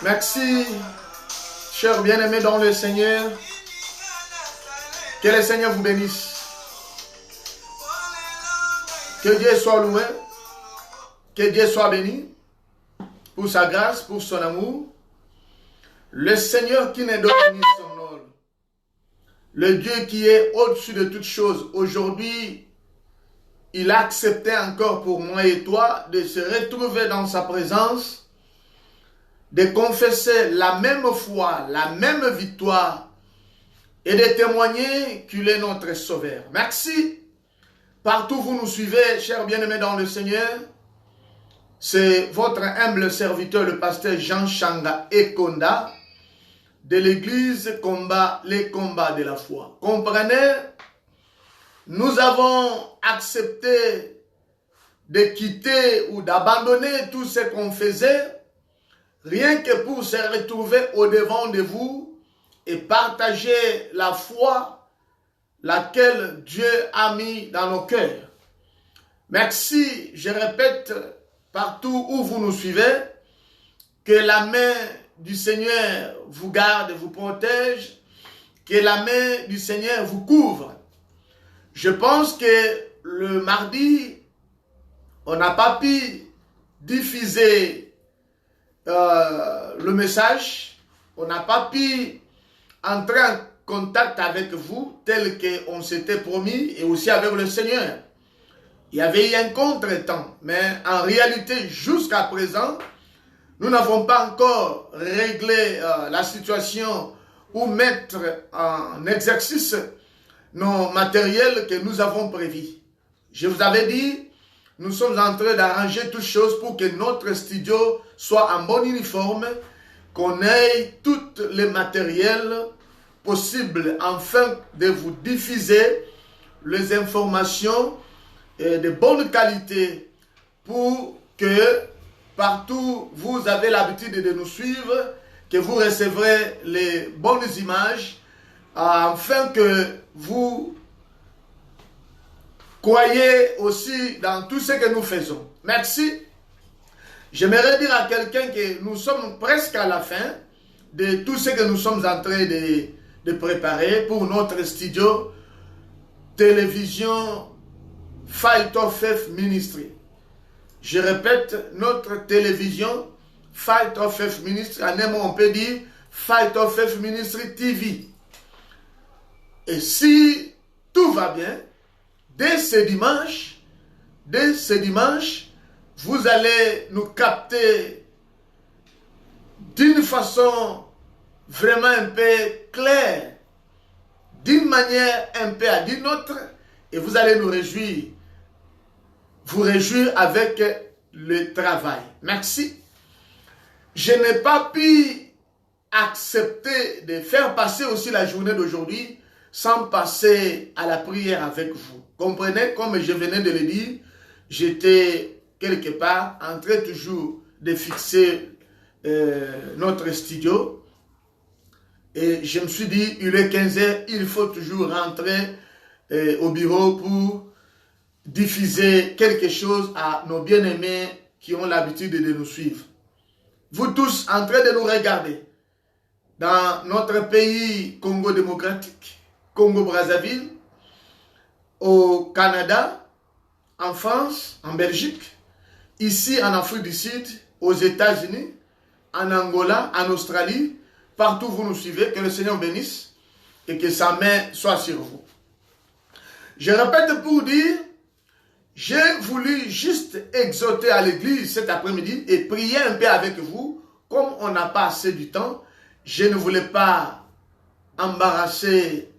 Merci, chers bien-aimés dans le Seigneur. Que le Seigneur vous bénisse. Que Dieu soit loué. Que Dieu soit béni pour sa grâce, pour son amour. Le Seigneur qui n'est d'autre ni son nom. Le Dieu qui est au-dessus de toutes choses. Aujourd'hui, il a accepté encore pour moi et toi de se retrouver dans sa présence, de confesser la même foi, la même victoire et de témoigner qu'il est notre Sauveur. Merci. Partout où vous nous suivez, chers bien-aimés dans le Seigneur, c'est votre humble serviteur, le pasteur Jean Changa Ekonda, de l'église combat les combats de la foi. Comprenez, nous avons accepté de quitter ou d'abandonner tout ce qu'on faisait, rien que pour se retrouver au-devant de vous et partager la foi laquelle Dieu a mis dans nos cœurs. Merci, je répète, partout où vous nous suivez, que la main du Seigneur vous garde, vous protège, que la main du Seigneur vous couvre. Je pense que le mardi, on n'a pas pu diffuser le message, on n'a pas pu entrer en contact avec vous tel qu'on s'était promis et aussi avec le Seigneur. Il y avait eu un contretemps, mais en réalité, jusqu'à présent, nous n'avons pas encore réglé la situation ou mettre en exercice nos matériels que nous avons prévus. Je vous avais dit, nous sommes en train d'arranger toutes choses pour que notre studio soit en bon uniforme, qu'on ait tous les matériels possibles afin de vous diffuser les informations de bonne qualité pour que partout vous avez l'habitude de nous suivre, que vous recevrez les bonnes images afin que vous croyez aussi dans tout ce que nous faisons. Merci. J'aimerais dire à quelqu'un que nous sommes presque à la fin de tout ce que nous sommes en train de préparer pour notre studio télévision Fight of Faith Ministry. Je répète, notre télévision Fight of Faith Ministry, en un mot on peut dire Fight of Faith Ministry TV. Et si tout va bien, dès ce dimanche, vous allez nous capter d'une façon vraiment un peu claire, d'une manière un peu à d'une autre, et vous allez nous réjouir, vous réjouir avec le travail. Merci. Je n'ai pas pu accepter de faire passer aussi la journée d'aujourd'hui sans passer à la prière avec vous. Comprenez, comme je venais de le dire, j'étais quelque part en train toujours de fixer notre studio. Et je me suis dit, il est 15 h, il faut toujours rentrer au bureau pour diffuser quelque chose à nos bien-aimés qui ont l'habitude de nous suivre. Vous tous en train de nous regarder dans notre pays Congo démocratique, Congo-Brazzaville, au Canada, en France, en Belgique, ici en Afrique du Sud, aux États-Unis, en Angola, en Australie, partout où vous nous suivez, que le Seigneur bénisse et que sa main soit sur vous. Je répète pour dire, j'ai voulu juste exhorter à l'église cet après-midi et prier un peu avec vous. Comme on n'a pas assez du temps, je ne voulais pas embarrasser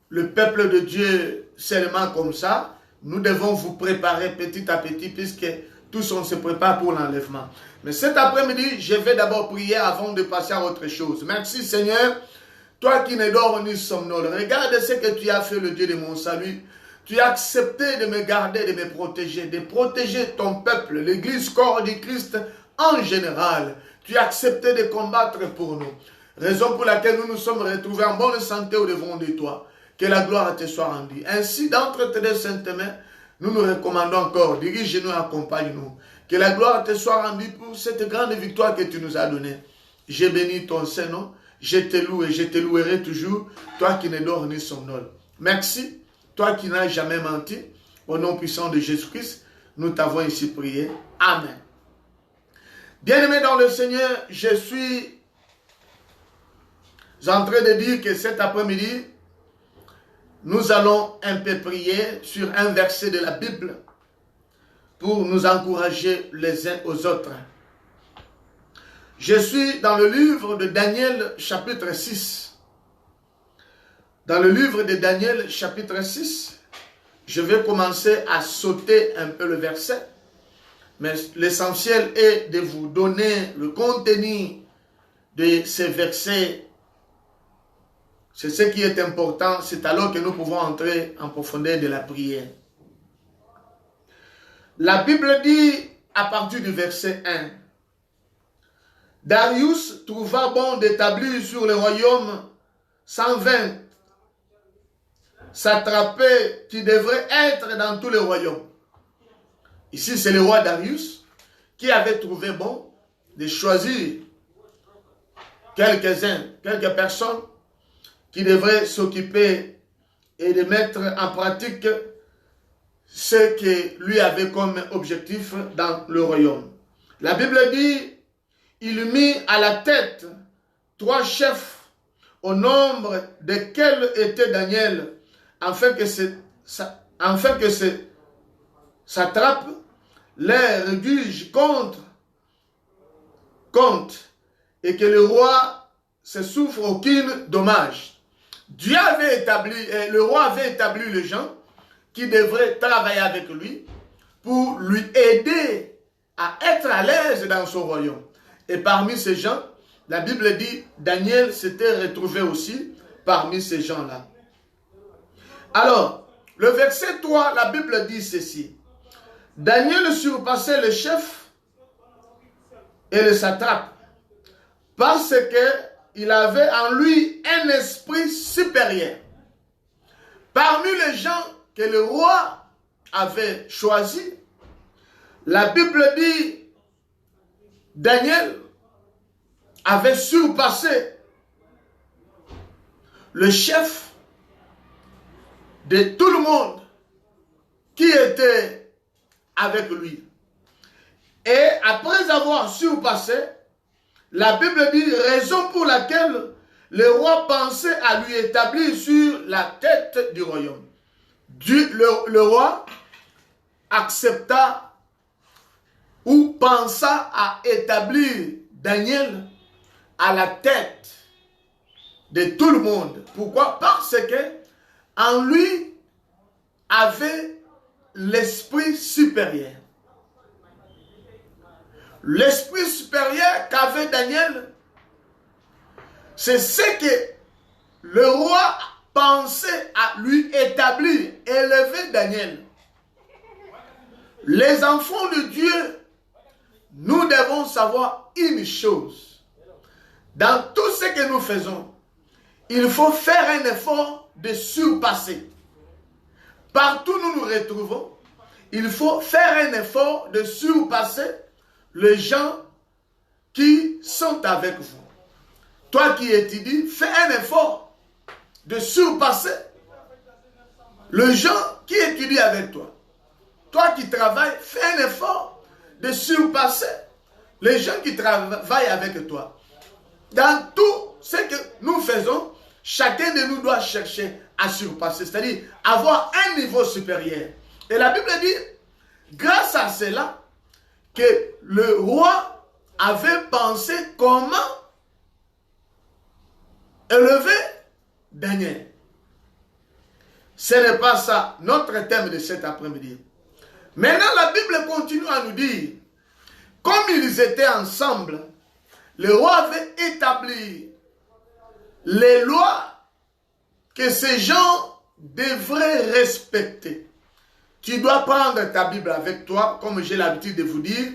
le peuple de Dieu seulement comme ça. Nous devons vous préparer petit à petit puisque tous on se prépare pour l'enlèvement. Mais cet après-midi, je vais d'abord prier avant de passer à autre chose. Merci Seigneur, toi qui ne dors ni somnole. Regarde ce que tu as fait, le Dieu de mon salut. Tu as accepté de me garder, de me protéger, de protéger ton peuple, l'église corps du Christ en général. Tu as accepté de combattre pour nous. Raison pour laquelle nous nous sommes retrouvés en bonne santé au devant de toi. Que la gloire te soit rendue. Ainsi, d'entre tes deux saintes mains, nous nous recommandons encore. Dirige-nous et accompagne-nous. Que la gloire te soit rendue pour cette grande victoire que tu nous as donnée. Je bénis ton Saint-Nom. Je te loue et je te louerai toujours. Toi qui ne dors ni somnole. Merci. Toi qui n'as jamais menti. Au nom puissant de Jésus-Christ, nous t'avons ici prié. Amen. Bien-aimés dans le Seigneur, je suis en train de dire que cet après-midi, nous allons un peu prier sur un verset de la Bible pour nous encourager les uns aux autres. Je suis dans le livre de Daniel chapitre 6. Dans le livre de Daniel chapitre 6, je vais commencer à sauter un peu le verset. Mais l'essentiel est de vous donner le contenu de ces versets. C'est ce qui est important. C'est alors que nous pouvons entrer en profondeur de la prière. La Bible dit à partir du verset 1. Darius trouva bon d'établir sur le royaume 120 satrapés qui devraient être dans tous les royaumes. Ici, c'est le roi Darius qui avait trouvé bon de choisir quelques personnes qui devraient s'occuper et de mettre en pratique ce que lui avait comme objectif dans le royaume. La Bible dit, il mit à la tête 3 chefs au nombre desquels était Daniel, afin que ce satrape les rédige compte et que le roi ne souffre aucun dommage. Le roi avait établi les gens qui devraient travailler avec lui pour lui aider à être à l'aise dans son royaume. Et parmi ces gens, la Bible dit, Daniel s'était retrouvé aussi parmi ces gens-là. Alors, le verset 3, la Bible dit ceci. Daniel surpassait le chef et le satrape parce qu'il avait en lui un esprit supérieur. Parmi les gens que le roi avait choisis, la Bible dit Daniel avait surpassé le chef de tout le monde qui était avec lui. Et après avoir surpassé, la Bible dit raison pour laquelle le roi pensait à lui établir sur la tête du royaume. Le roi accepta ou pensa à établir Daniel à la tête de tout le monde. Pourquoi? Parce que en lui avait l'esprit supérieur. L'esprit supérieur qu'avait Daniel, c'est ce que le roi pensait à lui établir, élever Daniel. Les enfants de Dieu, nous devons savoir une chose. Dans tout ce que nous faisons, il faut faire un effort de surpasser. Partout où nous nous retrouvons, il faut faire un effort de surpasser les gens qui sont avec vous. Toi qui étudies, fais un effort de surpasser les gens qui étudient avec toi. Toi qui travailles, fais un effort de surpasser les gens qui travaillent avec toi. Dans tout ce que nous faisons, chacun de nous doit chercher à surpasser, c'est-à-dire avoir un niveau supérieur. Et la Bible dit, grâce à cela, que le roi avait pensé comment élever Daniel. Ce n'est pas ça notre thème de cet après-midi. Maintenant, la Bible continue à nous dire, comme ils étaient ensemble, le roi avait établi les lois que ces gens devraient respecter. Tu dois prendre ta Bible avec toi, comme j'ai l'habitude de vous dire.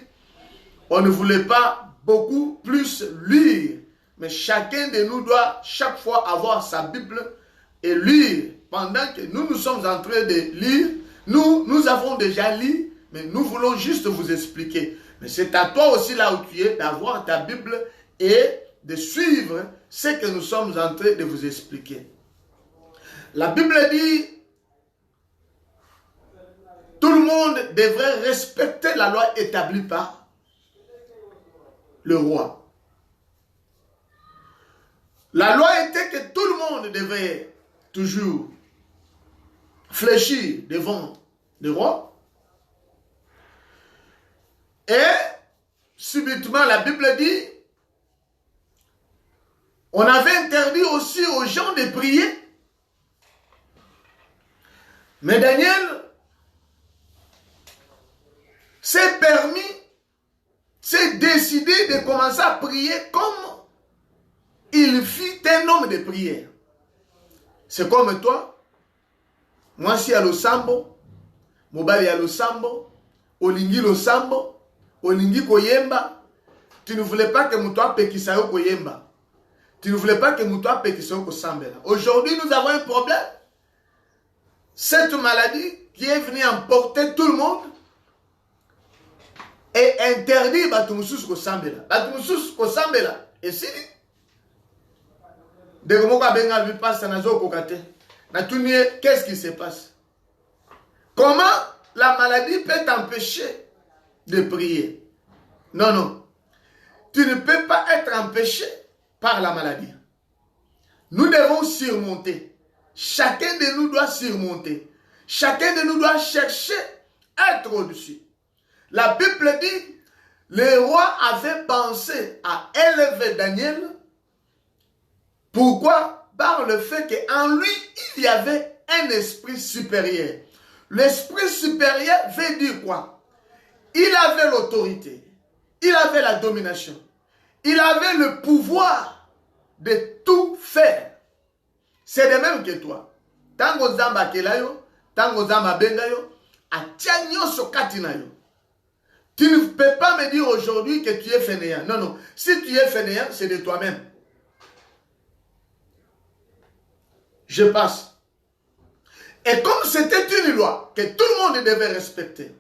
On ne voulait pas beaucoup plus lire, mais chacun de nous doit chaque fois avoir sa Bible et lire. Pendant que nous sommes en train de lire, nous avons déjà lu, mais nous voulons juste vous expliquer. Mais c'est à toi aussi là où tu es d'avoir ta Bible et de suivre ce que nous sommes en train de vous expliquer. La Bible dit, tout le monde devrait respecter la loi établie par le roi. La loi était que tout le monde devait toujours fléchir devant le roi. Et subitement, la Bible dit, on avait interdit aussi aux gens de prier. Mais Daniel s'est permis, s'est décidé de commencer à prier comme il fit un homme de prière. C'est comme toi. Moi, si à l'Osambo, Mobali à l'Osambo, Olingi l'Osambo, Olingi Koyemba, tu ne voulais pas que Moutoua Pekisayo Koyemba. Tu ne voulais pas que Moutoua Pekisayo Kosambela. Aujourd'hui, nous avons un problème. Cette maladie qui est venue emporter tout le monde et interdit Batumusus Kosambela. Batumusus Kosambela. Et si qu'est-ce qui se passe? Comment la maladie peut t'empêcher de prier? Non, non. Tu ne peux pas être empêché par la maladie. Nous devons surmonter. Chacun de nous doit surmonter. Chacun de nous doit chercher à être au-dessus. La Bible dit, le roi avait pensé à élever Daniel. Pourquoi? Par le fait qu'en lui, il y avait un esprit supérieur. L'esprit supérieur veut dire quoi? Il avait l'autorité. Il avait la domination. Il avait le pouvoir de tout faire. C'est de même que toi. Tango zamba kelayo, tango zamba bengayo, atianyo sokatinayo. Tu ne peux pas me dire aujourd'hui que tu es fainéant. Non, non. Si tu es fainéant, c'est de toi-même. Je passe. Et comme c'était une loi que tout le monde devait respecter,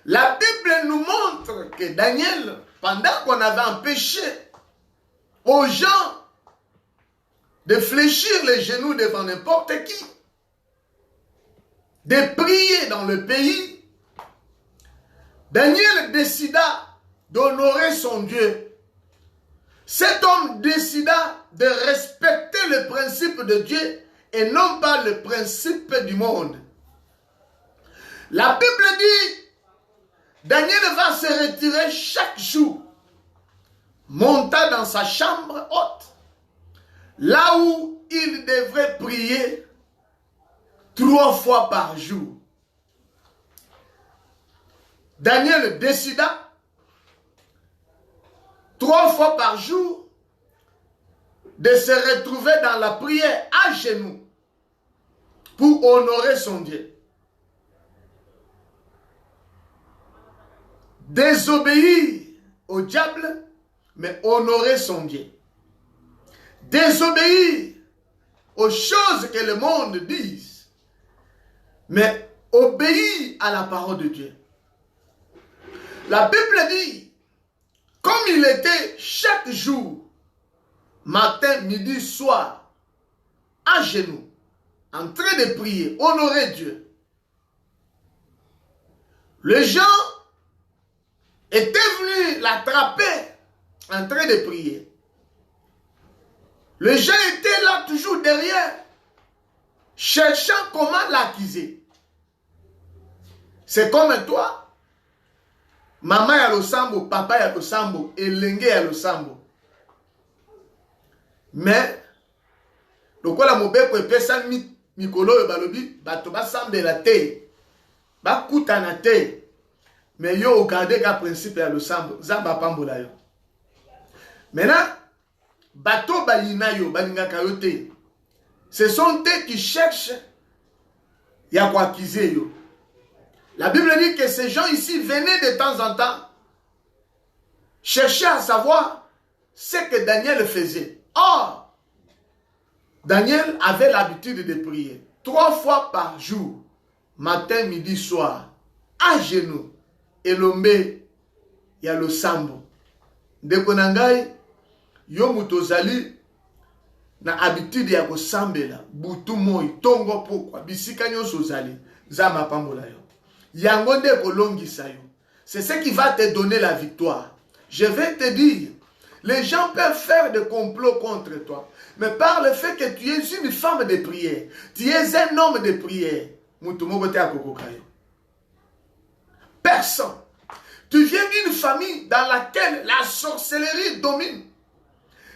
la Bible nous montre que Daniel, pendant qu'on avait empêché aux gens de fléchir les genoux devant n'importe qui, de prier dans le pays, Daniel décida d'honorer son Dieu. Cet homme décida de respecter le principe de Dieu et non pas le principe du monde. La Bible dit, Daniel va se retirer chaque jour, monta dans sa chambre haute, là où il devrait prier 3 fois par jour. Daniel décida 3 fois par jour de se retrouver dans la prière à genoux pour honorer son Dieu. Désobéir au diable, mais honorer son Dieu. Désobéir aux choses que le monde dit, mais obéir à la parole de Dieu. La Bible dit, comme il était chaque jour, matin, midi, soir, à genoux, en train de prier, honorer Dieu, les gens étaient venus l'attraper en train de prier. Les gens étaient là toujours derrière, cherchant comment l'accuser. C'est comme toi, maman ya losambo, papa ya losambo, elenge ya losambo. Mais le Lokola mobeko epesa mikolo yo balobi bato basambela te. Bakutana te. Mais yo ogade ka principe ya losambo, zamba pambola yo. Maintenant, bato bayina yo balingaka yo te. Ce sont eux qui cherchent ya quoi accuser yo. La Bible dit que ces gens ici venaient de temps en temps chercher à savoir ce que Daniel faisait. Or, Daniel avait l'habitude de prier 3 fois par jour, matin, midi, soir, à genoux, et l'ombe, ya lo sambo. Ndeko nangai, yo mutozali, na habitude ya ko sambela, butu moi, tongo pokwa, bisika nyonso zali, zama pambola yo. Yango nde kolongisa yo. C'est ce qui va te donner la victoire. Je vais te dire, les gens peuvent faire des complots contre toi, mais par le fait que tu es une femme de prière, tu es un homme de prière, personne. Tu viens d'une famille dans laquelle la sorcellerie domine.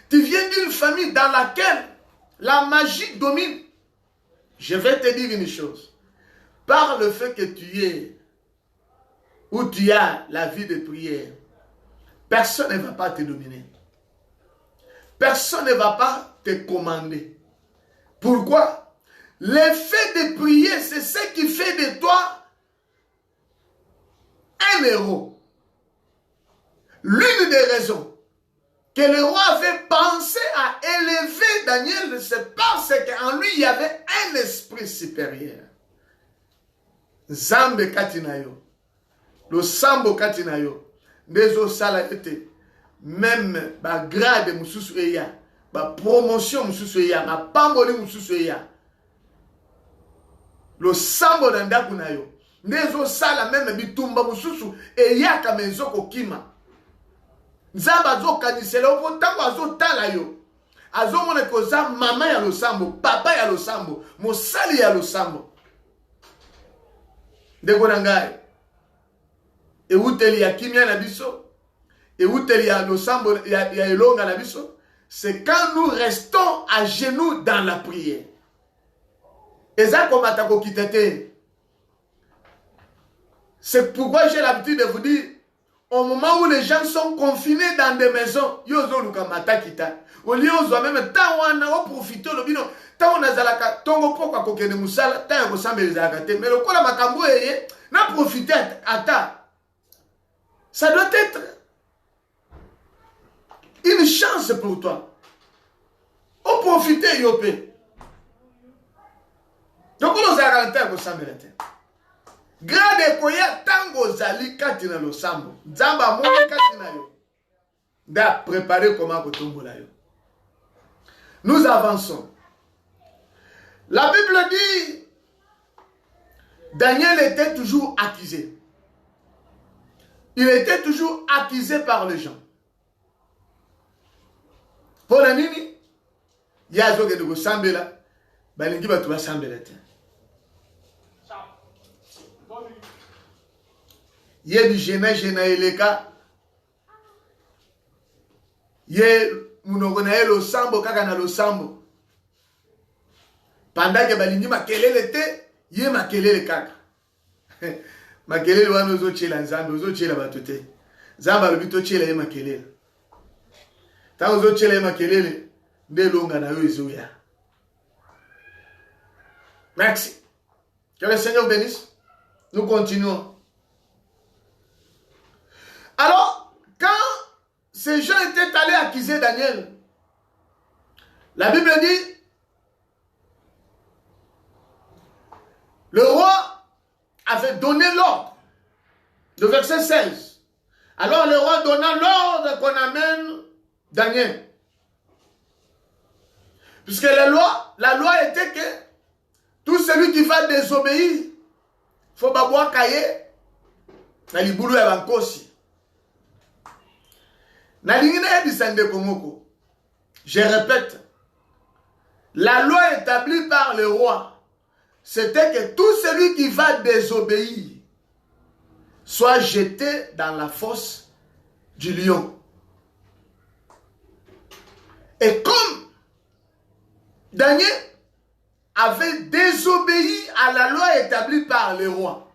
Tu viens d'une famille dans laquelle la magie domine. Je vais te dire une chose. Par le fait que tu es où tu as la vie de prière, personne ne va pas te dominer. Personne ne va pas te commander. Pourquoi? L'effet de prier, c'est ce qui fait de toi un héros. L'une des raisons que le roi avait pensé à élever Daniel, c'est parce qu'en lui, il y avait un esprit supérieur. Zambe katinayo, le sambo katinayo, nezo sala ete, même ba grade mususu eya, ba promotion mususu eya, ba pamboli mususu eya, le sambo dandaku nayo, nezo sala même bitumba mususu eya kamenzo kokima. Nzamba zo kanisela opo tango azo tala yo, azo mone koza mama ya lo sambo, papa ya lo sambo, mosali ya lo sambo. Ndeko nangai, euteli ya kimia na biso, euteli ya losambo ya elonga na biso, c'est quand nous restons à genoux dans la prière. Eza komata ko kitete. C'est pourquoi j'ai l'habitude de vous dire, au moment où les gens sont confinés dans des maisons, yozo luka mata kita. Au lieu ozo même temps wana o profiter le bino. Tant on a zalaka tongo pokwa kokene musala tant ko sambele zalaka te mais lokola makambo eye na profiter ata ça doit être une chance pour toi on profiter yopé donc on zalaka tant ko sambele te grade koya tango zali katina lo sambo nzamba mo katina yo da préparer comment ko tombola yo. Nous avançons. La Bible dit, Daniel était toujours accusé. Il était toujours accusé par les gens. Pour la nini, il y a des gens qui sambela, balingi batu ba sambela te. Yé du gena eleka, yé munogona lo sambo kaka na lo sambo. Pendant que balingi makelele te, ye makelele kaka. Makelele wana ozo chela nzambe, ozo chela bato te. Nzamba lobito chela ye makelele. Ta ozo chela ye makelele, nde longa na yo ezoya. Merci. Que le Seigneur bénisse. Nous continuons. Alors, quand ces gens étaient allés accuser Daniel, la Bible dit, le roi avait donné l'ordre. Le verset 16. Alors le roi donna l'ordre qu'on amène Daniel. Puisque la loi était que tout celui qui va désobéir, il faut boire cahier, na libulu ya bankosi. Na lingine bisande komoko. Je répète, la loi établie par le roi, c'était que tout celui qui va désobéir soit jeté dans la fosse du lion. Et comme Daniel avait désobéi à la loi établie par les rois,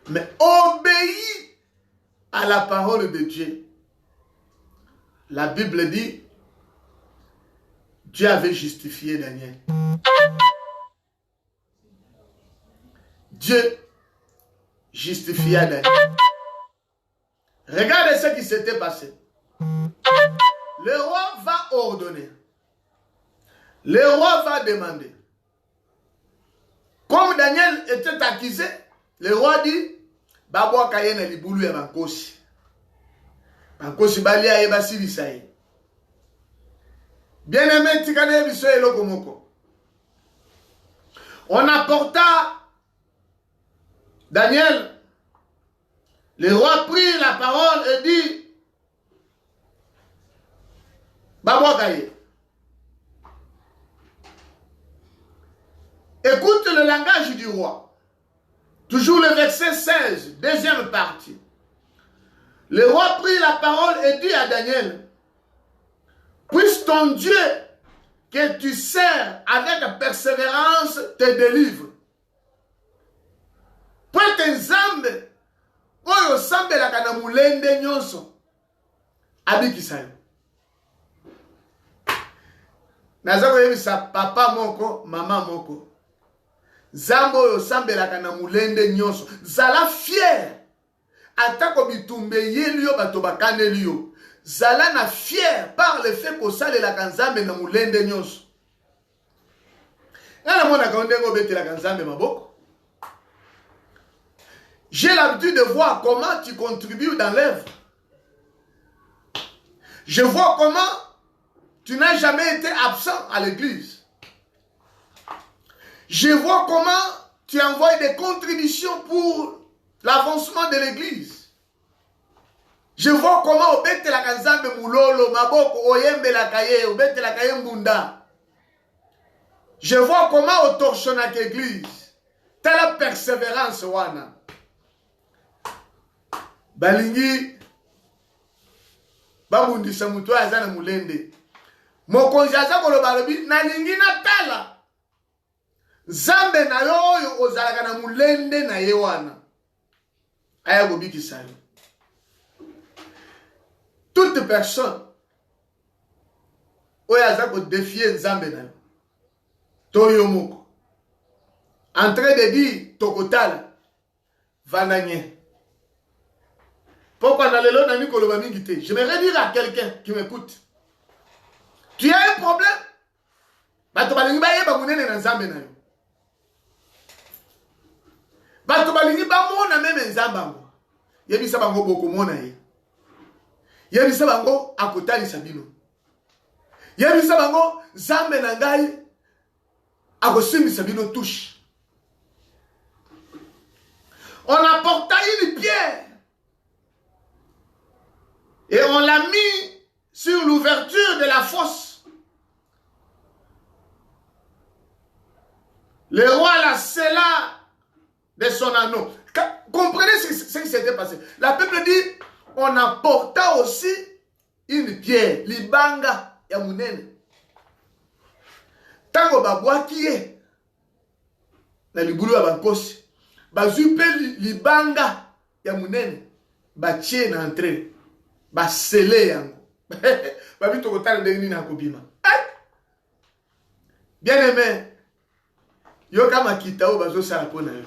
mais obéi à la parole de Dieu. La Bible dit, Dieu avait justifié Daniel. Dieu justifia Daniel. Regardez ce qui s'était passé. Le roi va ordonner. Le roi va demander. Comme Daniel était accusé, le roi dit, Babwa Kayene Liboulou ya Bankosi. Bankosi Balia Eba Silisaye. Bien-aimé, Tikane Bisoye Lokomoko. On apporta Daniel. Le roi prit la parole et dit, Babwa Kaye. Écoute le langage du roi. Toujours le verset 16, deuxième partie. Le roi prit la parole et dit à Daniel, puisse ton Dieu que tu sers avec persévérance te délivre. Point ensemble, oyo sambelaka na mulende nyonso abikisayo. Naza koyebisa papa moko, mama moko. Zambo oyo sambelaka na mulende nyonso. Zala fier. Atako bitumbe yeli yo bato bakaneli yo. Zala na fier par le fait ko salelaka nzambe na mulende nyonso. Ngana mona ka ndengo betelaka nzambe maboko. J'ai l'habitude de voir comment tu contribues dans l'œuvre. Je vois comment tu n'as jamais été absent à l'église. Je vois comment tu envoies des contributions pour l'avancement de l'église. Je vois comment obete la kanzambe mulolo maboko oyembe la kaye obete la kaye mbunda. Je vois comment otorshona l'église. Telle persévérance wana. Balingi babundisa mutu azana mulende. Mokonzi aza koloba lobi na lingi na tala. Zambe na yo oyo ozalaka na mulende na ye wana. Aya gobikisa yo. Toute personne oyo aza ko défier nzambe na yo. Toyo moko. En train de dire tokotala vananye. Pourquoi dans le lot nani koloba mingi te? J'aimerais dire à quelqu'un qui m'écoute. Tu as un problème? Bato balingi ba yeba munene na nzambe na yo. Bato balingi ba mona meme nzambango. Yebisa bango boko mona ye. Yebisa bango akotali sabino. Yebisa bango zambe na ngai akosimi sabino touche. On apporta une pierre et on l'a mis sur l'ouverture de la fosse. Le roi la scella de son anneau. Comprenez ce qui s'était passé. La Bible dit, on apporta aussi une pierre, libanga ya munene. Tango babwakiye na libulu ya bankosi, bazupe libanga ya munene, batie na entrée, basele yango. Babi tokotala ndenge nini akobima. Bien aimé, yo kama kitao bazo sala pona yo.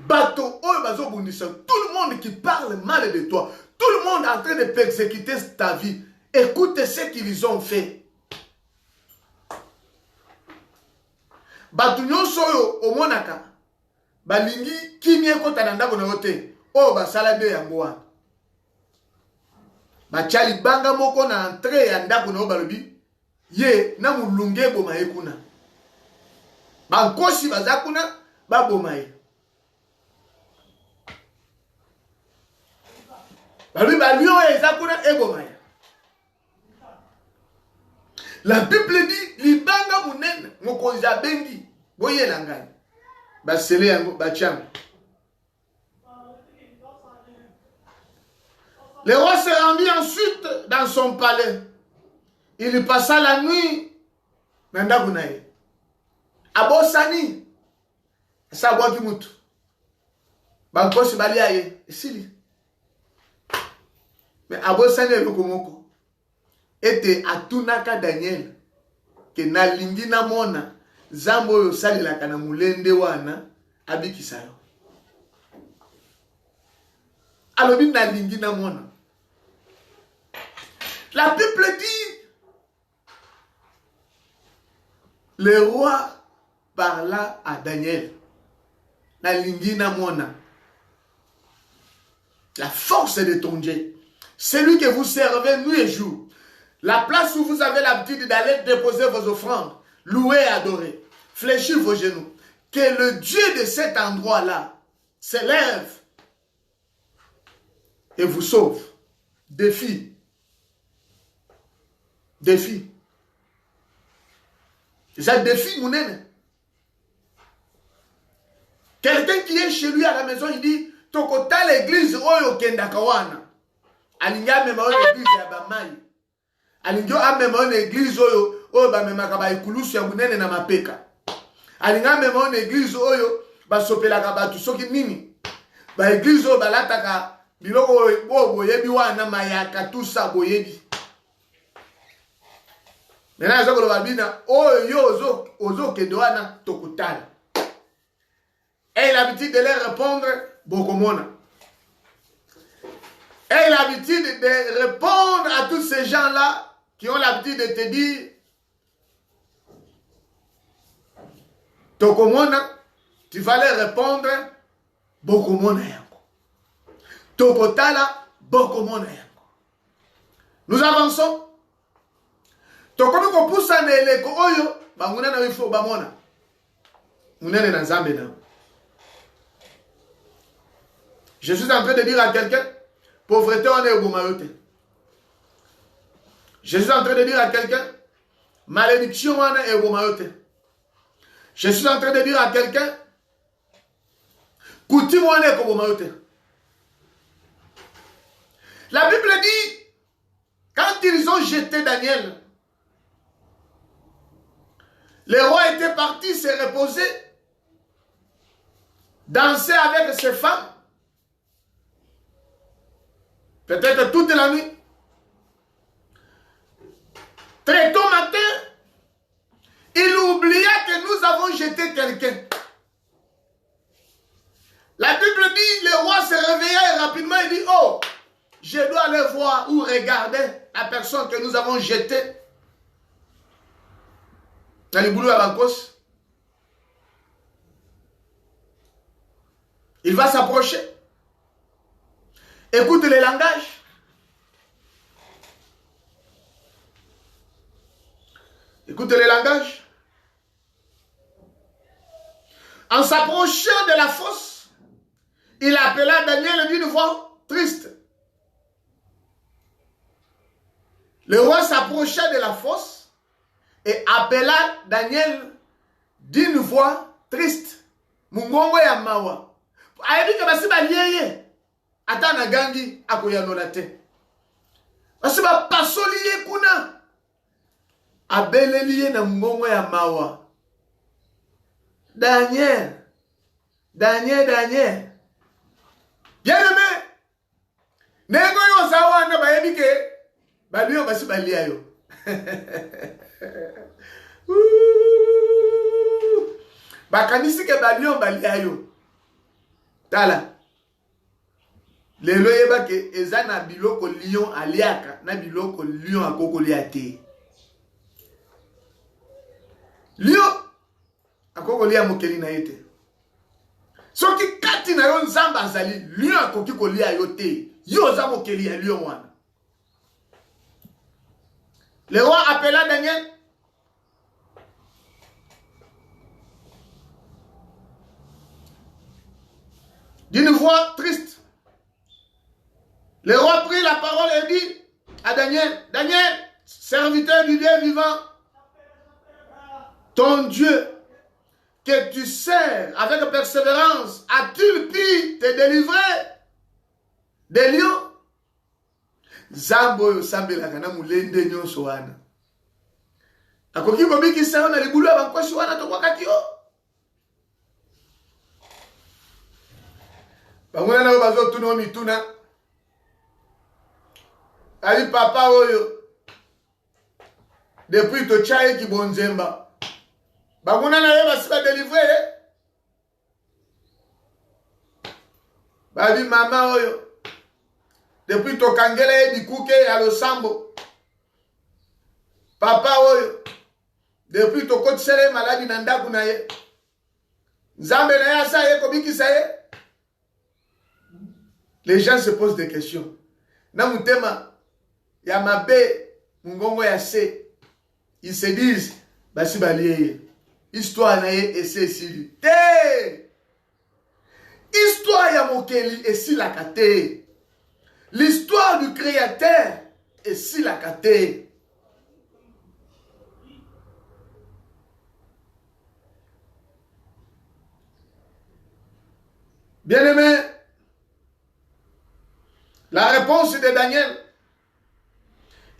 Bato oyo bazo bundisa, tout le monde qui parle mal de toi, tout le monde en train de persécuter ta vie. Écoute ce qu'ils ont fait. Bato nyonso oyo omonaka balingi kimie kota na ndako na yote oyo basala de yango wana. Bachali banga moko na entrée ya ndako na yo balobi ye na mulunge boma ye kuna. Bankosi baza kuna baboma ye. Balobi balio eza kuna eboma ye. La Bible dit libanga munene mokonzi abengi boye na ngai. Basele yango bachango. Le roi se rendit ensuite dans son palais. il passa la nuit na ndako na ye. Abosani sa bwa ki mutu. Bankosi balia ye esili. Mais abosani eloko moko. Ete atunaka Daniel ke na lingi na mona zambo oyo salelaka na mulende wana abikisa yo. Alobi na lingi na mona. La Bible dit, le roi parla à Daniel. Na lingi na mona. La force de ton Dieu. Celui que vous servez nuit et jour. La place où vous avez l'habitude d'aller déposer vos offrandes. Louer et adorer. Fléchir vos genoux. Que le Dieu de cet endroit-là s'élève et vous sauve. Défi. Défi. C'est un défi, mon aîné. Quelqu'un qui est chez lui à la maison, il dit, Tokota l'église, oyo kendakawana. Alinga mema l'église ya bamai. Alinga mema l'église oyo bamemaka ba ikulusu ya munene na mapeka. Alinga mema l'église oyo basopelaka batu soki nini. Ba église oyo balataka biloko oyo boyebi wana mayaka tout ça boyebi. Maintenant, je vais dire, oh, yo, ozo, kedoana, tokutal. Et l'habitude de leur répondre, bokomona. Et l'habitude de répondre à tous ces gens-là qui ont l'habitude de te dire, tokomona, tu vas leur répondre, bokomona yango. Tokotala, bokomona yango. Nous avançons. Tokomi ko poussa na eleko oyo banguna na wifo bamona munene na nzambe na. Je suis en train de dire à quelqu'un, pauvreté on est au bomayote. Je suis en train de dire à quelqu'un, malédiction on est au bomayote. Je suis en train de dire à quelqu'un, coutume on est au bomayote. La Bible dit, quand ils ont jeté Daniel, le roi était parti se reposer, danser avec ses femmes, peut-être toute la nuit. Très tôt matin, il oublia que nous avons jeté quelqu'un. La Bible dit, le roi se réveilla et rapidement il dit, oh, je dois aller voir ou regarder la personne que nous avons jetée. Dans les boulots à Bankos, il va s'approcher. Écoute les langages. Écoute les langages. En s'approchant de la fosse, il appela Daniel d'une voix triste. Le roi s'approcha de la fosse et appela Daniel d'une voix triste. Mungongo ya mawa. Ayebi ke basi ba liye. Ata na gangi akoyanola te. Basi ba pasoli ye kuna. Abele liye na mungongo ya mawa. Daniel. Bien aimé. Nego yo sawa na bayebi ke babiyo basi ba liya yo. Bakanisi ke balion balia yo. Tala. Lelo yeba ke eza na biloko lion aliaka na biloko lion akoko liate. Lion akoko lia mokeli na yete. Soki kati na yo nzamba azali lion akoki ko lia yo te. Yo za mokeli ya lion wana. Le roi appela Daniel. D'une voix triste. Le roi prit la parole et dit à Daniel, Daniel, serviteur du Dieu vivant, ton Dieu que tu sers avec persévérance, a-t-il pu te délivrer des lions? Zambo yo sambela kana mulende nyonso wana. Akoki kobiki sa na libulu ya bankosi wana tokwakaki yo. Banguna na bazo tuno mituna. Ali papa oyo. Depuis to chaye ki bonzemba. Banguna na ye basiba délivrer. Babi mama oyo. Depuis to kangele bikuke ya losambo. Papa oyo. Depuis to kotsele maladi na ndaku na ye. Nzambe na ya sa ye kobiki sa ye. Les gens se posent des questions. Na mutema ya mabe mungongo ya se. Ils se disent basi baliye. Histoire na ye ese sili. Te! Histoire ya mokeli esi la kate. L'histoire du créateur esi la kate. Bien-aimé, la réponse de Daniel.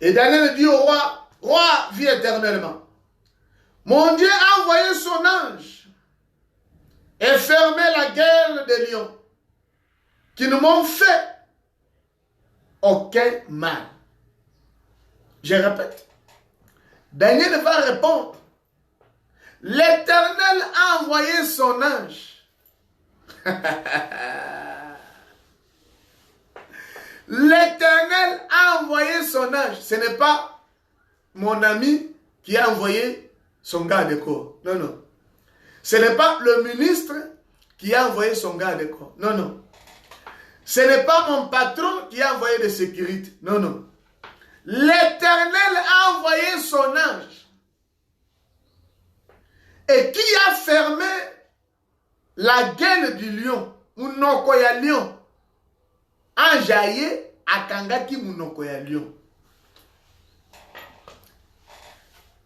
Et Daniel dit au roi, roi, vis éternellement. Mon Dieu a envoyé son ange et fermé la gueule des lions qui ne m'ont fait aucun mal. Je répète. Daniel va répondre. L'Éternel a envoyé son ange. L'Éternel a envoyé son ange. Ce n'est pas mon ami qui a envoyé son garde corps. Non, non. Ce n'est pas le ministre qui a envoyé son garde corps. Non, non. Ce n'est pas mon patron qui a envoyé de sécurité. Non, non. L'Éternel a envoyé son ange. Et qui a fermé la gueule du lion. Munoko ya lion. Anjaye akangaki munoko ya lion.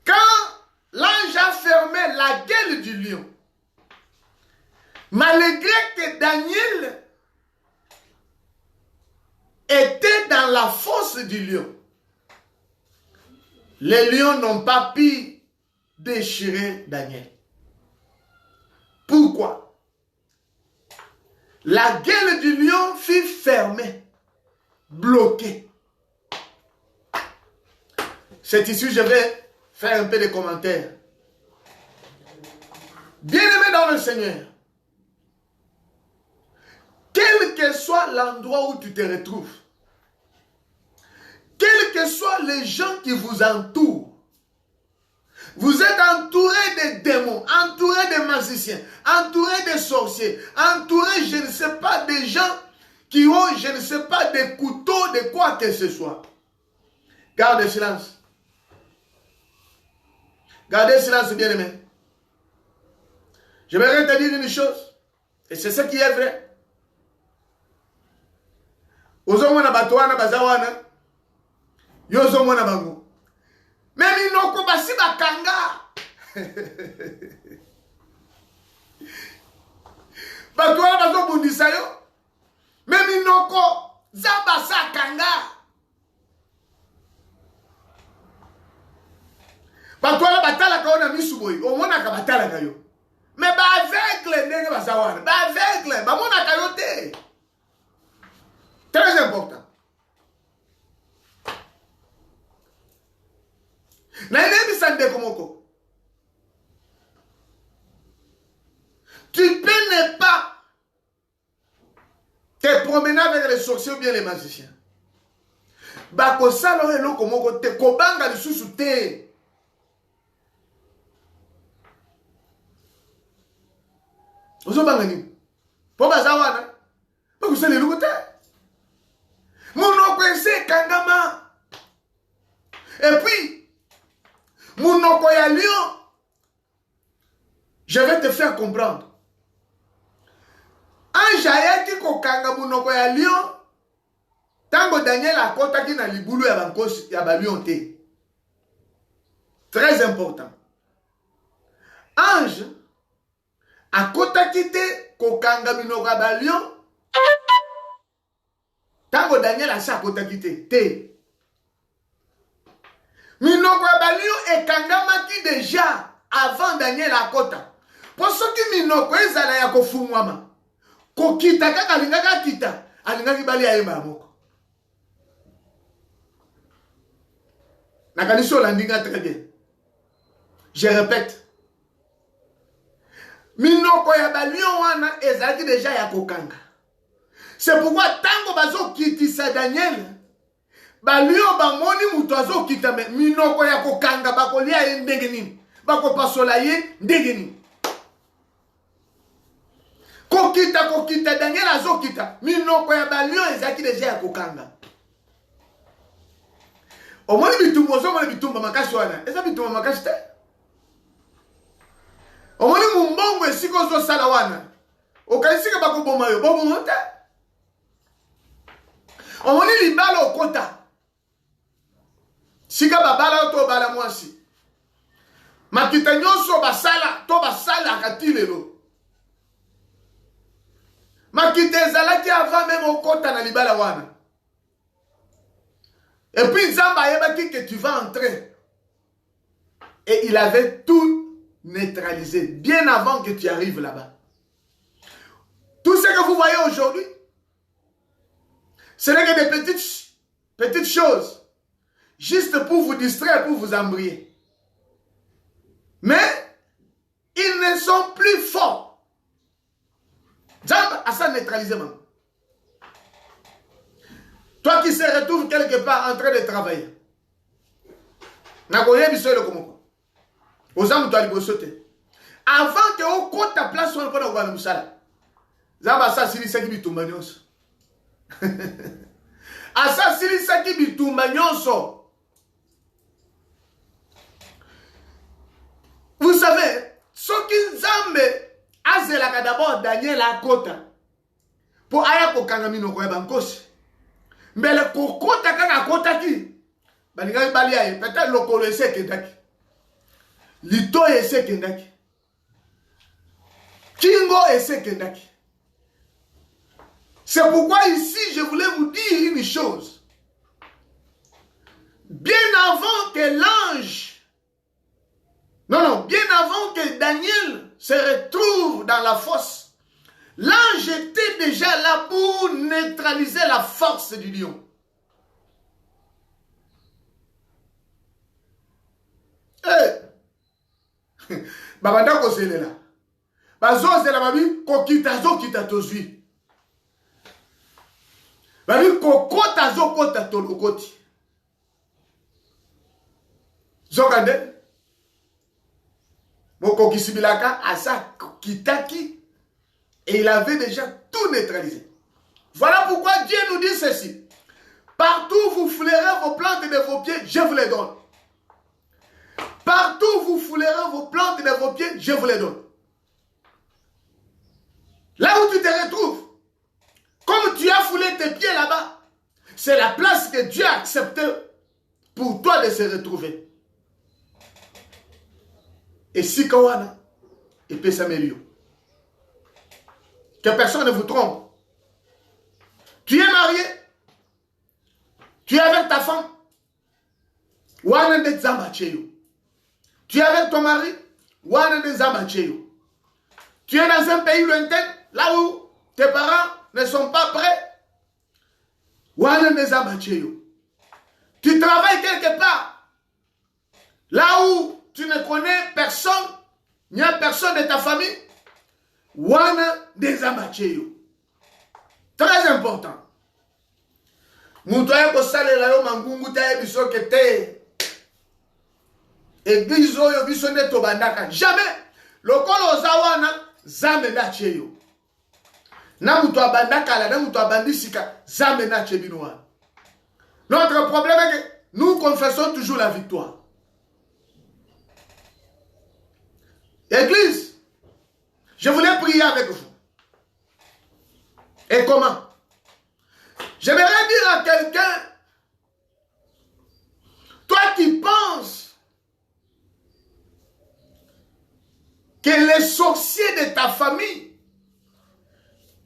Quand l'ange a fermé la gueule du lion, malgré que Daniel était dans la fosse du lion, les lions n'ont pas pu déchirer Daniel. Pourquoi? La gueule du lion fut fermée, bloquée. C'est ici que je vais faire un peu de commentaires. Bien-aimé dans le Seigneur, quel que soit l'endroit où tu te retrouves, quels que soient les gens qui vous entourent, vous êtes entouré de démons, entouré de magiciens, entouré de sorciers, entouré, je ne sais pas, de gens qui ont, je ne sais pas, des couteaux, de quoi que ce soit. Gardez silence. Gardez silence, bien-aimé. Je vais te dire une chose, et c'est ce qui est vrai. Ozomona batoana bazawana, yozomona bango. Même inoko basi bakanga. Batoana bazo bundisa yo. Même inoko zabasa kanga. Batoana batala kaona misuboyi, omona ka batala kayo. Mais ba aveugle ndenge bazawana, ba aveugle, ba mona kayo te. Très important. Tu peux ne pas te promener avec les sorciers ou bien les magiciens. Bako salo eloko moko te kobanga lisusu te. Ozo banga ni. Po bazawana. Bako salo eloko te. Monoko ese kangama. Et puis Munoko ya lion, je vais te faire comprendre. Ange ayaki kokanga munoko ya lion, tango Daniel akotaki na libulu ya bankosi ya balion te. Très important. Ange akotaki te kokanga munoko ya balion, tango Daniel asa akotaki te. Minoko ya balio ekangamaki déjà avant Daniel akota. Pour ce qui minoko ezala ya kofungwama. Kokita kaka alingaka kita. Alingaki bali ayeba moko. Nakaniso landinga très bien. Je répète. Minoko ya balio wana ezalaki déjà ya kokanga. C'est pourquoi tango bazo kitisa Daniel. Balio bamoni mutu azo kita me minoko ya kokanga bakolia ye ndenge nini. Bakopasola ye ndenge nini. Kokita Daniel azo kita. Minoko ya balio ezalaki déjà ya kokanga. Omoni bitumba ozomoni bitumba makasi wana. Eza bitumba makasi te. Omoni mumbongo esiko ozo sala wana. Okaisika bakoboma yo bobo monte. Omoni libala okota. Sika babala to bala mwasi. Makita nyonso basala to basala kati lelo. Makita ezalaki avant même okota na libala wana. Et puis Nzamba yebaki que tu vas entrer. Et il avait tout neutralisé bien avant que tu arrives là-bas. Tout ce que vous voyez aujourd'hui, ce n'est que des petites choses. Juste pour vous distraire, pour vous embrouiller. Mais, ils ne sont plus forts. Nzamba a ça neutralisé maintenant. Toi qui se retrouves quelque part en train de travailler. Nakoye biso komoko. Ozamu to alibosote. Avant que o kota place on pona kwa musala. Zamba sa silisaki bitumba nyonso. Asa silisaki bitumba nyonso. Vous savez, ce qui Nzambe azelaka d'abord Daniel a kota. Pour aya kokanga minoko ya bankosi. Mais le kokota kaka kota ki. Balinga bali aye peut-être lokolo ese kendaki. Lito ese kendaki. Kingo ese kendaki. C'est pourquoi ici je voulais vous dire une chose. Bien avant que l'ange, bien avant que Daniel se retrouve dans la fosse, l'ange était déjà là pour neutraliser la force du lion. Babanda ko selela. Bazo zela babi kokita zo kita tozui. Babi kokota zo kota tolokoti. Zokande. Moko kisibilaka asa kitaki. Et il avait déjà tout neutralisé. Voilà pourquoi Dieu nous dit ceci. Partout où vous foulerez vos plantes de vos pieds, je vous les donne. Partout où vous foulerez vos plantes de vos pieds, je vous les donne. Là où tu te retrouves, comme tu as foulé tes pieds là-bas, c'est la place que Dieu a acceptée pour toi de se retrouver. Et si Kawana, il peut s'améliorer. Que personne ne vous trompe. Tu es marié. Tu es avec ta femme. Tu es avec ton mari. Tu es dans un pays lointain, là où tes parents ne sont pas prêts. Tu travailles quelque part, là où tu ne connais personne, il n'y a personne de ta famille. Très important. Mutoya ko salela yo mangungu ta biso kete. Église oyo biso ne tobandaka jamais. Lokolo zawana zambe na cheyo. Na muto abandaka la na muto abandisika zambe na chebinoa. Notre problème est que nous confessons toujours la victoire. Église, je voulais prier avec vous. Et comment? J'aimerais dire à quelqu'un, toi qui penses que les sorciers de ta famille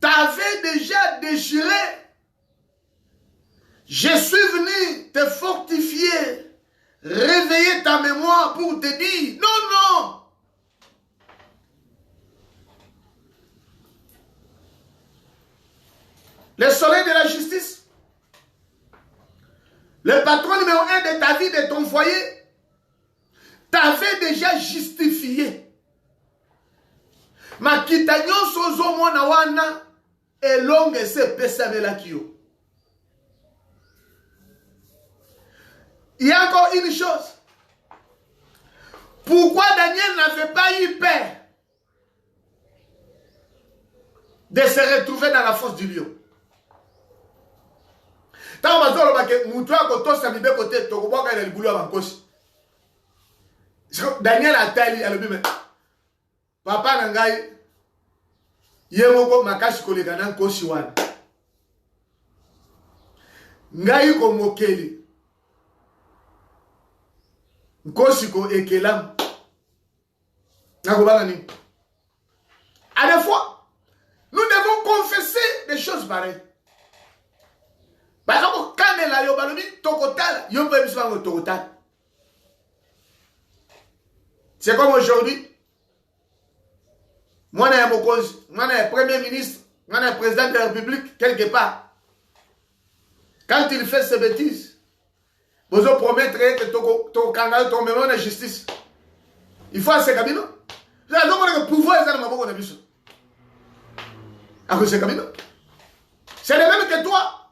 t'avaient déjà déchiré, je suis venu te fortifier réveiller ta mémoire pour te dire, non, non. Le soleil de la justice, le patron numéro 1 de ta vie, de ton foyer, t'avait déjà justifié. Ma kitanyo sozo mwana wana elonge se pesamela kio. Il y a encore une chose. Pourquoi Daniel n'avait pas eu peur de se retrouver dans la fosse du lion? Tant Daniel a tali à l'objet. Papa Nangai, Yemoko Makashi Kolegana Koshiwan. Ngai ko mokeli. Nkosiko ekelam. Nakobangani. À des fois, nous devons confesser des choses pareilles. Par exemple, quand elle a yobalobi, tokotal, yombe biswango tokotal. C'est comme aujourd'hui. Moi, je suis premier ministre, je suis président de la République, quelque part. Quand il fait ses bêtises, vous promettre que ton canal tombe en la justice. Il faut assez cabino. Le pouvoir est dans ma bonne ambition. C'est le même que toi.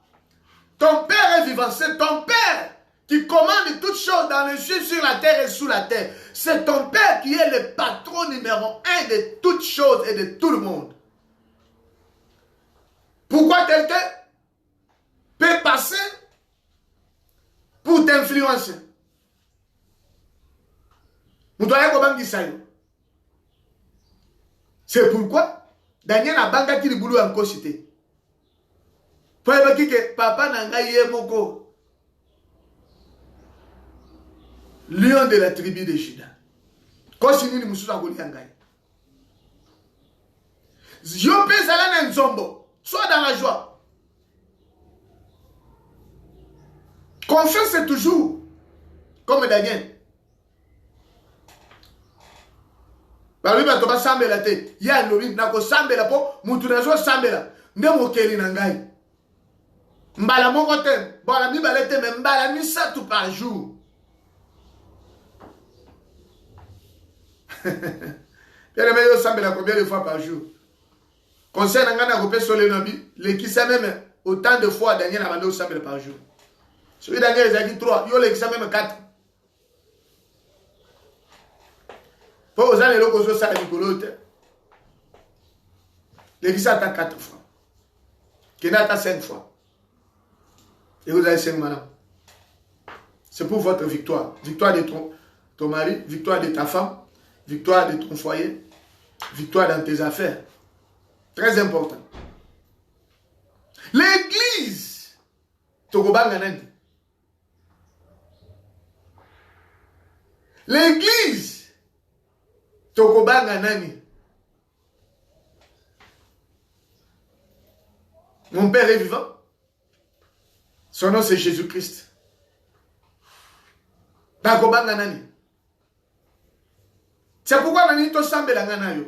Ton père est vivant, c'est ton père qui commande toutes choses dans les cieux, sur la terre et sous la terre. C'est ton père qui est le patron numéro 1 de toutes choses et de tout le monde. Pourquoi quelqu'un peut passer pour t'influencer? C'est pourquoi Daniel a banga qui boulot en cité. Pour que papa n'a yé moko. Lion de la tribu de Juda. Kosini ni mususa goli angai. Je peux aller dans Nzombo, soit dans la joie. Confiance c'est toujours comme Daniel. Babi ba toba sambela te. Ya lobi nako sambela po mutu nazo sambela. Ndemo keli nangai. Mbala moko te, mbala mi balete me mbala mi satu par jour. Bien aimé, yo sambela combien de fois par jour? Conseil n'angana kopé sur le nobi, le qui sait même autant de fois Daniel a mandé sambela par jour. Celui Daniel a dit 3, yo le qui sait même 4. Pour aux années locaux ça la Nicolote. Le qui s'attend 4 fois. Qui n'a pas 5 fois. Et vous avez 5 madame. C'est pour votre victoire. Victoire de ton mari, victoire de ta femme, victoire de ton foyer, victoire dans tes affaires. Très important. L'église. L'église. Mon père est vivant. Son nom c'est Jésus-Christ. C'est pourquoi nani to sambela ngana yo.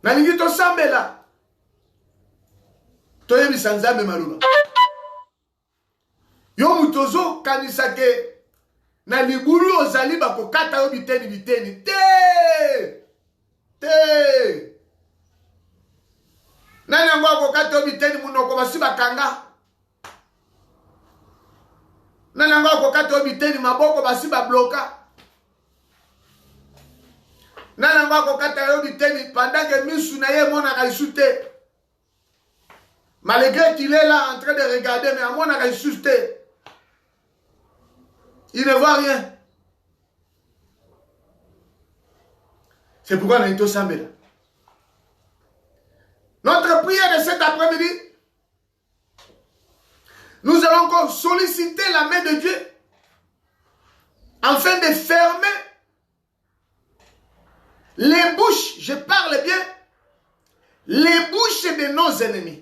Nani to sambela. To yebi sanzambe maluba. Yo mutozo kanisa ke na libulu ozali bakokata yo biteni te. Nani yango akokata yo biteni munoko basi bakanga. Nani yango akokata yo biteni maboko basi babloka. Nani yango akokata yo biteni pendant que misu na ye mona kaisute. Malgré qu'il est là en train de regarder, mais à mon avis, il ne voit rien. C'est pourquoi on a été sambela. Notre prière de cet après-midi, nous allons encore solliciter la main de Dieu afin de fermer les bouches, je parle bien, les bouches de nos ennemis.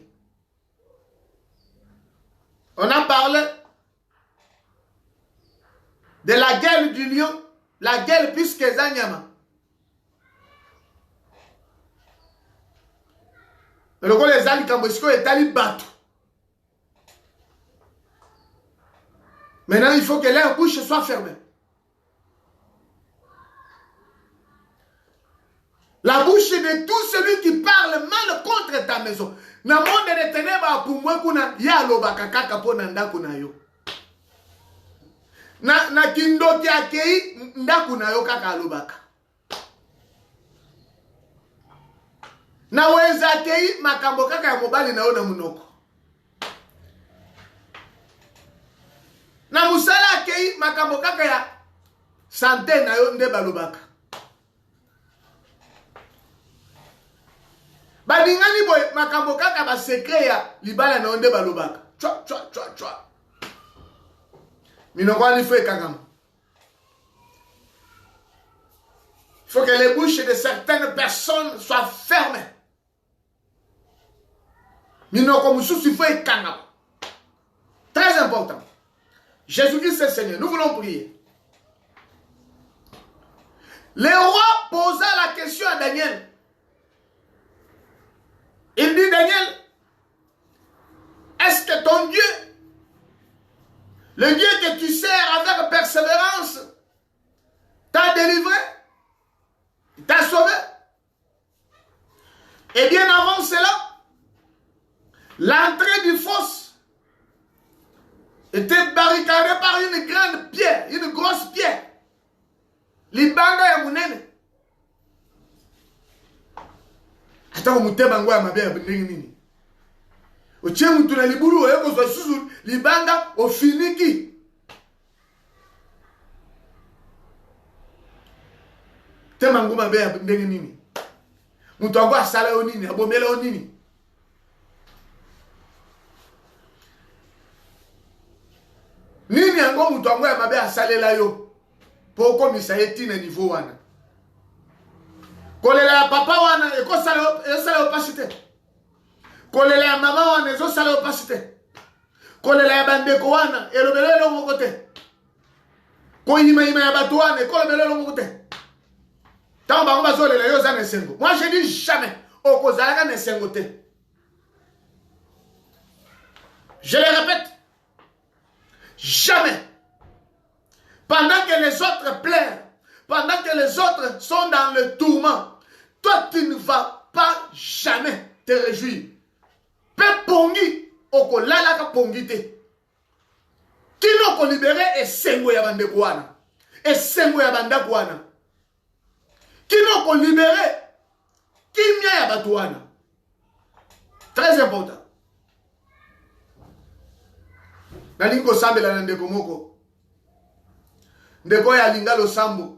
On en parle de la gueule du lion, la gueule plus que Zanyama. Mais le les ali Kambosiko est allé battre. Maintenant, il faut que leur bouche soit fermée. La bouche de tout celui qui parle mal contre ta maison. Na monde de ténèbres pour moi kuna ya lobaka kaka po na ndaku na yo. Na kindoki akei ndaku na yo kaka lobaka. Na weza akei makambo kaka ya mobali na yo na munoko. Na musala akei makambo kaka ya santé na yo nde balobaka. Badingani boy makambo kaka ba secret ya libala na onde balobaka. Chwa. Minoko ali fait kagam. Il faut que les bouches de certaines personnes soient fermées. Minoko mususu fait kagam. Très important. Jésus-Christ est Seigneur. Nous voulons prier. Le roi posa la question à Daniel. Il dit, Daniel, est-ce que ton Dieu, le Dieu que tu sers avec persévérance, t'a délivré, t'a sauvé? Et bien avant cela, l'entrée du fosse était barricadée par une grande pierre, une grosse pierre. Libanga ya munene. Ata umuteba ngwa mabea ndenge nini. Oche mtu na liburu yako za suzu libanga ofiniki. Tema nguma mabea ndenge nini. Mtu angwa sala onini, abomela onini. Nini ango mtu angwa mabea salela yo. Poko misaeti na niveau wana. Kolela ya papa wana eko sala opasite. Kolela ya mama wana ezo sala opasite. Kolela ya bandeko wana elobelelo mokote. Ko yima ya bato wana ekolobelelo mokote. Tant ba ngba zolela yo za nesengo. Moi je dis jamais okozalaka nesengo te. Je le répète. Jamais. Pendant que les autres pleurent, pendant que les autres sont dans le tourment, toi tu ne vas pas jamais te réjouir. Pe pongi, oko lalaka pongi te. Kino ko libéré et sengo ya bande kwana. Et sengo ya banda kwana. Kino ko libéré, kimia ya batuana. Très important. Nalingo sambela na ndeko moko. Ndeko ya linga lo sambo.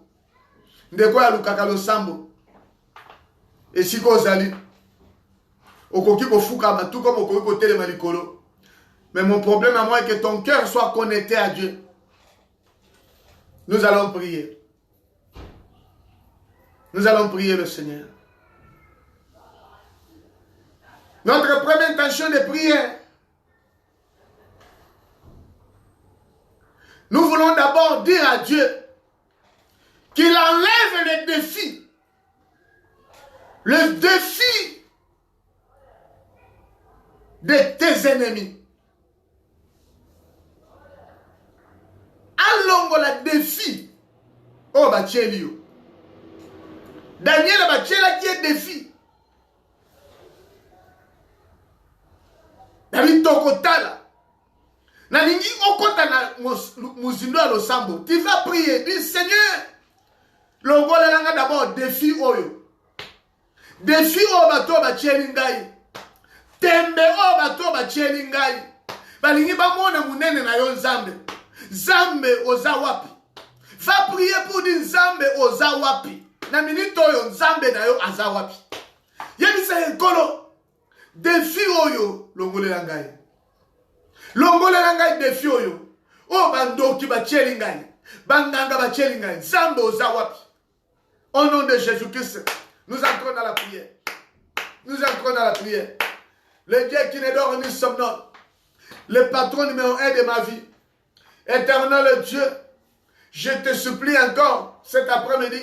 Ndeko ya lukaka lo sambo. Et si ko zali. Okoki ko fuka matu comme okoki ko telema likolo. Mais mon problème à moi est que ton cœur soit connecté à Dieu. Nous allons prier. Nous allons prier le Seigneur. Notre première intention de prière. Nous voulons d'abord dire à Dieu qu'il enlève les défis. Le défi de tes ennemis. Alongo la défi. Oh, Bachelio. Daniel Bachela qui est défi. David Tokotala. Nalingi okota na muzindo ya losambo. Tu vas prier. Dis Seigneur. Longola langa d'abord défi oyo. Défi o bato bacheli ngai. Tembe o bato bacheli ngai. Balingi bamona munene na yo nzambe. Nzambe oza wapi. Va prier pour dire nzambe oza wapi. Na minute oyo nzambe na yo aza wapi. Yebisa nkolo. Défi oyo longola ngai. Longola ngai défi oyo. O bandoki bacheli ngai. Banganga bacheli ngai. Nzambe oza wapi. Au nom de Jésus-Christ, nous entrons dans la prière. Nous entrons dans la prière. Le Dieu qui ne dort ni somnole. Le patron numéro 1 de ma vie. Éternel Dieu. je te supplie encore cet après-midi,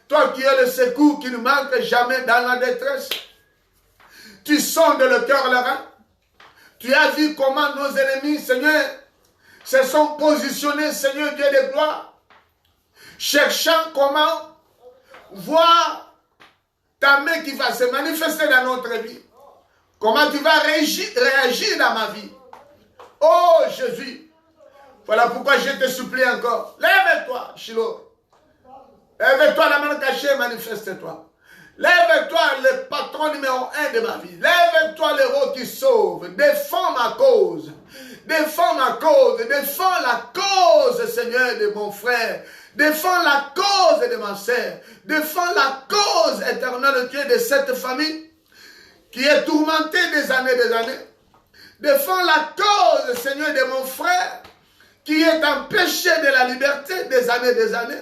toi qui es le secours qui ne manque jamais dans la détresse, tu sondes le cœur, le rein. Tu as vu comment nos ennemis, Seigneur, se sont positionnés, Seigneur Dieu de gloire, cherchant comment voir ta main qui va se manifester dans notre vie. Comment tu vas réagir dans ma vie. Oh Jésus, voilà pourquoi je te supplie encore. Lève-toi, Shiloh. Lève-toi, la main cachée, manifeste-toi. Lève-toi, le patron numéro 1 de ma vie. Lève-toi, l'héros qui sauve. Défends ma cause. Défends ma cause. Défends la cause, Seigneur, de mon frère. Défends la cause de ma sœur. Défends la cause éternelle, Dieu, de cette famille qui est tourmentée des années. Défends la cause, Seigneur, de mon frère qui est empêché de la liberté des années.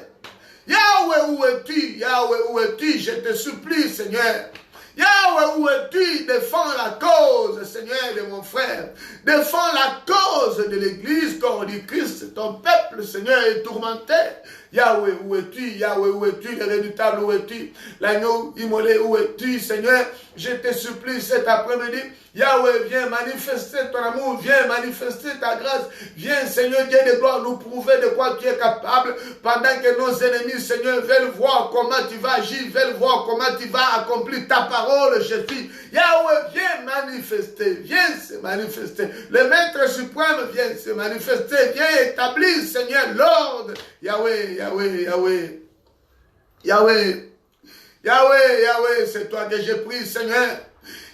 Yahweh, où es-tu? Yahweh, où es-tu? Je te supplie, Seigneur. Yahweh, où es-tu? Défends la cause, Seigneur, de mon frère. Défends la cause de l'église, corps du Christ. Ton peuple, Seigneur, est tourmenté. Yahweh, où es-tu? Yahweh, où es-tu? Le redoutable, où es-tu? L'agneau immolé, où es-tu, Seigneur? Je te supplie cet après-midi. Yahweh, viens manifester ton amour, viens manifester ta grâce. Viens, Seigneur Dieu de gloire, nous prouver de quoi tu es capable. Pendant que nos ennemis, Seigneur, veulent voir comment tu vas agir, veulent voir comment tu vas accomplir ta parole, Jésus. Yahweh, viens manifester, viens se manifester. Le Maître suprême vient se manifester, viens établir, Seigneur, l'ordre. Yahweh, Yahweh, Yahweh. Yahweh, Yahweh, Yahweh, c'est toi que j'ai pris, Seigneur.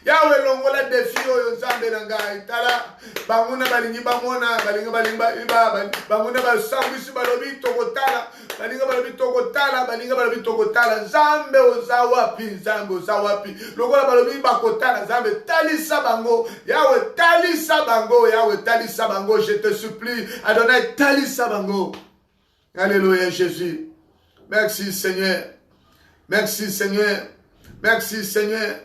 Yahweh, longola défi oyo nzambe na ngai tala banguna balingi bamona banguna basambisi balobi tokotala balobi tokotala nzambe oza wapi nzambe oza wapi longola balobi bakotala nzambe talisa bango Yahweh talisa bango Yahweh talisa bango je te supplie Adonai talisa bango. Alléluia Jésus. Merci Seigneur. Merci Seigneur. Merci Seigneur.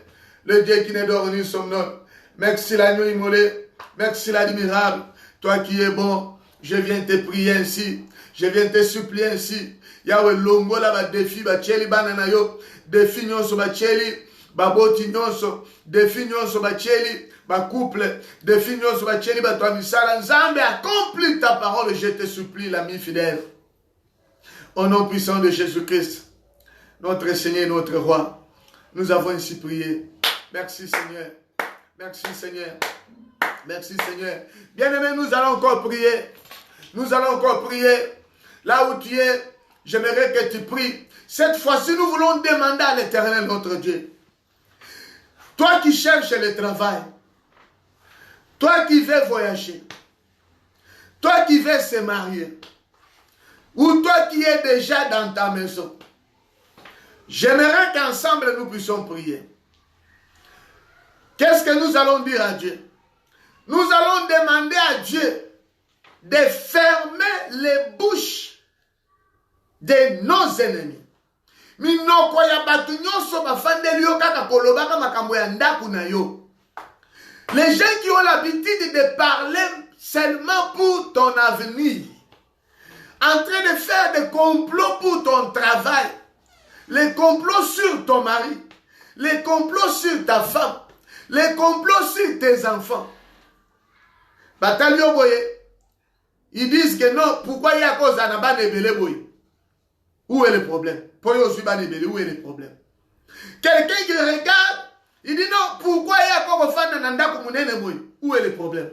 Le Dieu qui n'est dort ni somnole. Merci l'agneau immolé. Merci l'admirable. Toi qui es bon, je viens te prier ainsi. Je viens te supplier ainsi. Yahweh longola ba défi ba cheli banana yo. Défi nyonso ba cheli. Ba boti nyonso. Défi nyonso ba cheli. Ba couple. Défi nyonso ba cheli ba toi misala. Nzambe accomplis ta parole. Je te supplie l'ami fidèle. Au nom puissant de Jésus-Christ. Notre Seigneur et notre Roi. Nous avons ainsi prié. Merci Seigneur. Merci Seigneur. Merci Seigneur. Bien-aimés, nous allons encore prier. Nous allons encore prier. Là où tu es, j'aimerais que tu pries. Cette fois-ci, nous voulons demander à l'Éternel notre Dieu. Toi qui cherches le travail. Toi qui veux voyager. Toi qui veux se marier. Ou toi qui es déjà dans ta maison. J'aimerais qu'ensemble nous puissions prier. Qu'est-ce que nous allons dire à Dieu? Nous allons demander à Dieu de fermer les bouches de nos ennemis. Minoko ya batu nyonso bafandeli yo kaka kolobaka makambo ya ndaku na yo. Les gens qui ont l'habitude de parler seulement pour ton avenir, en train de faire des complots pour ton travail, les complots sur ton mari, les complots sur ta femme, les complots sur tes enfants. Batalio boye, ils disent que non, pourquoi il y a cause à Naban Ebele boye? Où est le problème? Où est le problème? Quelqu'un qui regarde, il dit non, pourquoi il y a cause à Nanda Koumounene boye? Où est le problème?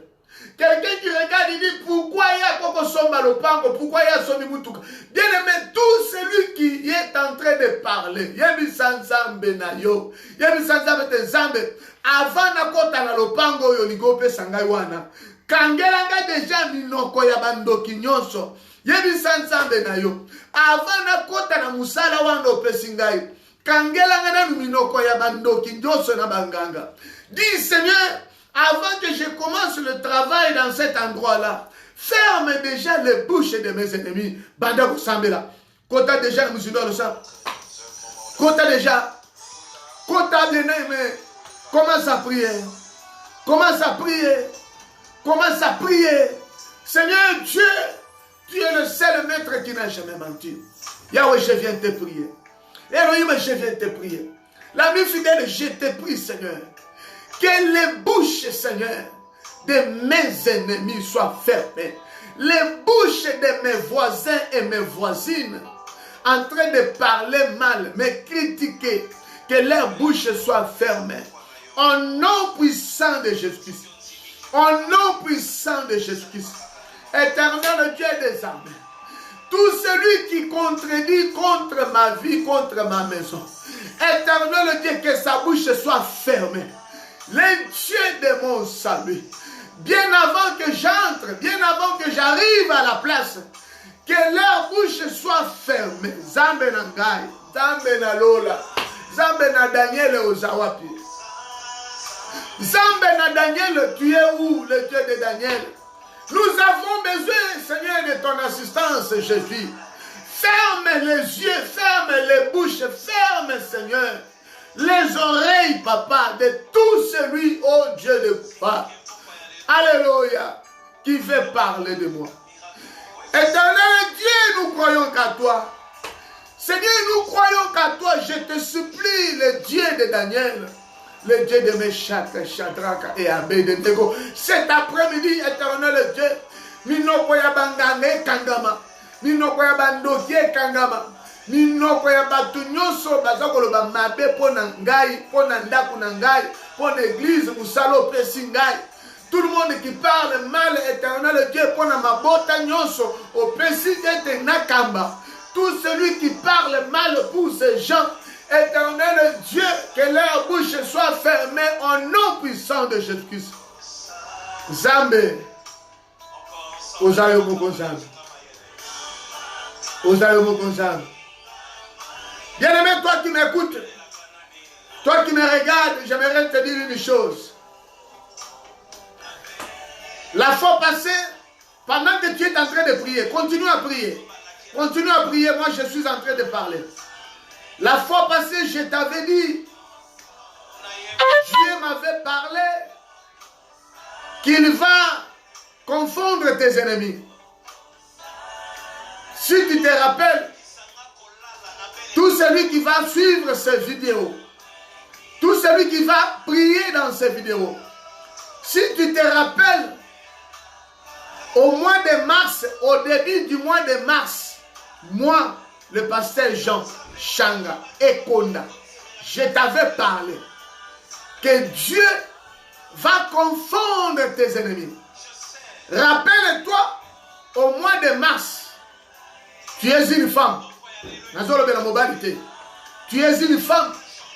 Quelqu'un qui regarde, il dit pourquoi il y a Koko Somba Lopango, pourquoi il y a Somi Mutuka. Bien aimé, tout celui qui est en train de parler, Yebi Sanzambe Nayo, Yebi Sanzambe Tenzambe, avant na kota na Lopango Yoligope Sangaiwana, Kangelanga déjà minoko ya bandoki nyonso, Yebi Sanzambe Nayo, avant na kota na Musala Wando Pesingai, Kangelanga na minoko ya bandoki nyonso na banganga. Dis Seigneur, avant que je commence le travail dans cet endroit-là, ferme déjà les bouches de mes ennemis. Banda Kusambela. Kota déjà, musulman le sang. Kota déjà. Kota bien aimé. Commence à prier. Commence à prier. Commence à prier. Seigneur Dieu, Tu es le seul maître qui n'a jamais menti. Yahweh, je viens te prier. Elohim, je viens te prier. L'ami fidèle, je te prie, Seigneur. Que les bouches, Seigneur, de mes ennemis soient fermées. Les bouches de mes voisins et mes voisines, en train de parler mal, me critiquer, que leurs bouches soient fermées. Au nom puissant de Jésus-Christ. Au nom puissant de Jésus-Christ. Éternel Dieu des armées. Tout celui qui contredit contre ma vie, contre ma maison. Éternel Dieu, que sa bouche soit fermée. Les dieux de mon salut. Bien avant que j'entre, bien avant que j'arrive à la place, que leur bouche soit fermée. Zambe Nangai, Zambe Nalola, Zambe na Daniel Ozawapi. Zambe na Daniel, tu es où, le Dieu de Daniel? Nous avons besoin, Seigneur, de ton assistance, Jésus. Ferme les yeux, ferme les bouches, ferme, Seigneur, les oreilles, Papa, de tout celui, oh Dieu de foi. Alléluia, qui veut parler de moi. Éternel Dieu, nous croyons qu'à toi. Seigneur, nous croyons qu'à toi. Je te supplie, le Dieu de Daniel, le Dieu de Meshach, Shadrach et Abednego. Cet après-midi, éternel Dieu, Minokoya Bangane Kangama, Minokoya Bandokie Kangama, Minokoya Batunyoso, Bazakoloba Mabe, Ponangai, Ponandaku Nangai, Pon église, Moussalo Pesingai. Tout le monde qui parle mal, éternel Dieu, Pona Mabota Nyoso, au Pesite Nakamba. Tout celui qui parle mal pour ces gens, éternel Dieu, que leur bouche soit fermée au nom puissant de Jésus-Christ. Zambé, Ozayo Mokonzam. Ozayo Mokonzam. Bien-aimé, toi qui m'écoutes, toi qui me regardes, j'aimerais te dire une chose. La fois passée, pendant que tu es en train de prier, continue à prier. Continue à prier, moi je suis en train de parler. La fois passée, je t'avais dit, Dieu m'avait parlé qu'il va confondre tes ennemis. Si tu te rappelles, tout celui qui va suivre ces vidéos, tout celui qui va prier dans ces vidéos, si tu te rappelles, au mois de mars, au début du mois de mars, moi, le pasteur Jean Changa et Konda, je t'avais parlé que Dieu va confondre tes ennemis. Rappelle-toi, au mois de mars, tu es une femme. Tu es une femme.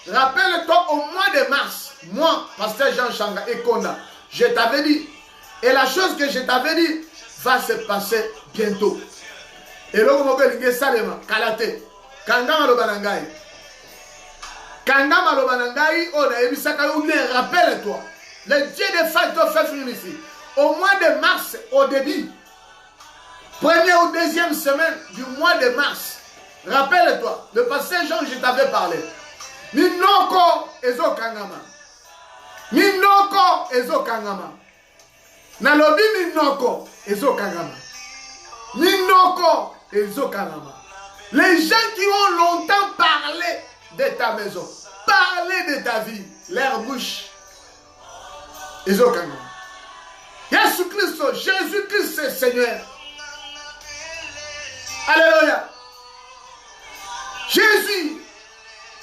Rappelle-toi, au mois de mars, moi, pasteur Jean Changa et Konda, je t'avais dit, et la chose que je t'avais dit va se passer bientôt. Et là, on va dire Salema, Kalate, Kangama Lobanangai. Kangama Lobanangai, on a émis rappelle-toi. Le Dieu de Faito fait finir ici. Au mois de mars, au début, première ou deuxième semaine du mois de mars, rappelle-toi, le pasteur Jean, je t'avais parlé. Minoko Ezo Kangama. Minoko Ezo Kangama. Nalobi Minoko Ezo Kangama. Minoko Ezo Kangama. Les gens qui ont longtemps parlé de ta maison, parlé de ta vie, leur bouche. Ezo Kangama. Jésus-Christ, Jésus-Christ c'est Seigneur. Alléluia. Jésus,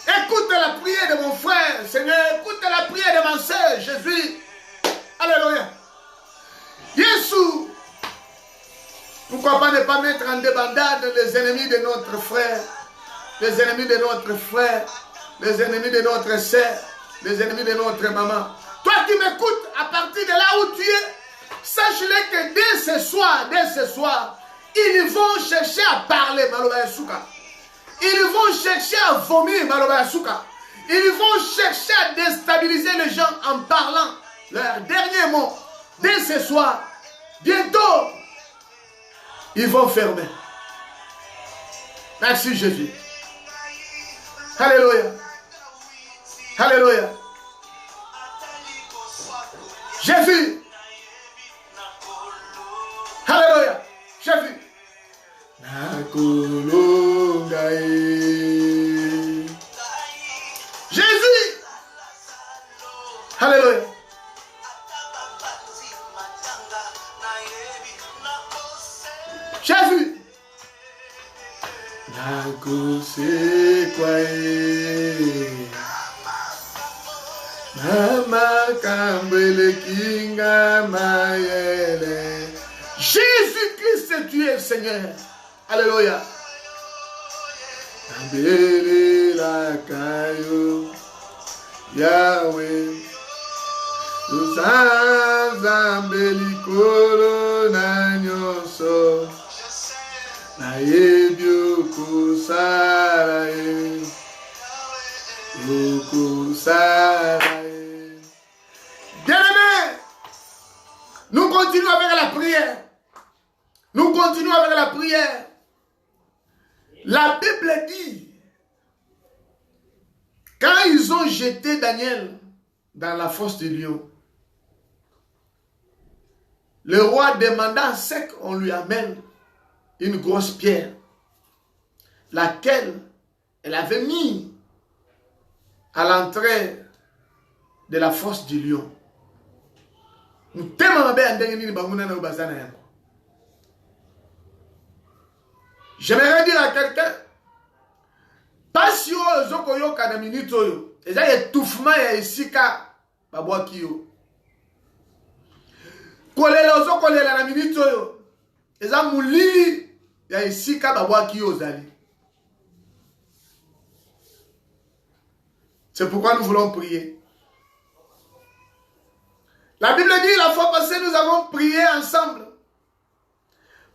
écoute la prière de mon frère, Seigneur, écoute la prière de ma soeur, Jésus. Alléluia. Jésus, pourquoi pas ne pas mettre en débandade les ennemis de notre frère, les ennemis de notre frère, les ennemis de notre sœur, les ennemis de notre maman. Toi qui m'écoutes, à partir de là où tu es, sache-le que dès ce soir, ils vont chercher à parler, Maloba Yasuka. Ils vont chercher à vomir, Maloba Yasuka. Ils vont chercher à déstabiliser les gens en parlant leur dernier mot. Dès ce soir, bientôt, ils vont fermer. Merci Jésus. Alléluia. Alléluia. Jésus. Alléluia. Jésus. Jésus. Alléluia. Jésus. Jésus-Christ, tu es le Seigneur. Alléluia. Yahweh. Bien-aimés, nous continuons avec la prière. Nous continuons avec la prière. La Bible dit, quand ils ont jeté Daniel dans la fosse du lion, le roi demanda à ce qu'on lui amène une grosse pierre, laquelle elle avait mis à l'entrée de la fosse du lion. J'aimerais dire à quelqu'un, pas si vous avez une minute, vous avez un étouffement ici, vous avez la minute, vous avez ici, c'est pourquoi nous voulons prier. La Bible dit, la fois passée, nous avons prié ensemble.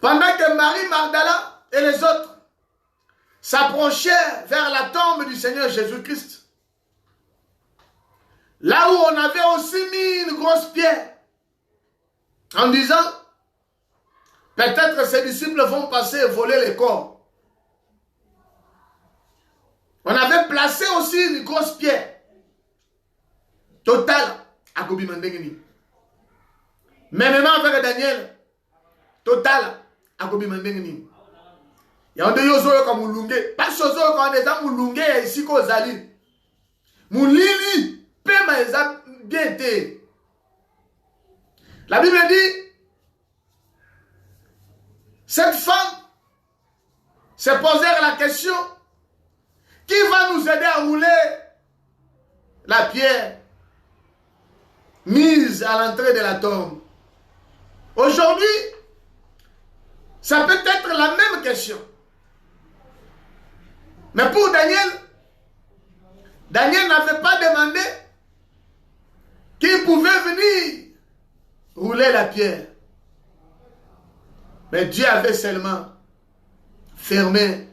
Pendant que Marie Magdala et les autres s'approchaient vers la tombe du Seigneur Jésus-Christ. Là où on avait aussi mis une grosse pierre. En disant, peut-être ses disciples vont passer et voler les corps. On avait placé aussi une grosse pierre. Totale. À Kobi Mandengini. Mais maintenant avec Daniel. Total. À Kobi Mandengini. Il y a un de yozo comme Moulungue. Pas chose quand on est dans Moulungue ici qu'aux Ali. Moulili. Pema les a bien été. La Bible dit. Cette femme se posait la question. Qui va nous aider à rouler la pierre mise à l'entrée de la tombe? Aujourd'hui, ça peut être la même question. Mais pour Daniel, Daniel n'avait pas demandé qui pouvait venir rouler la pierre. Mais Dieu avait seulement fermé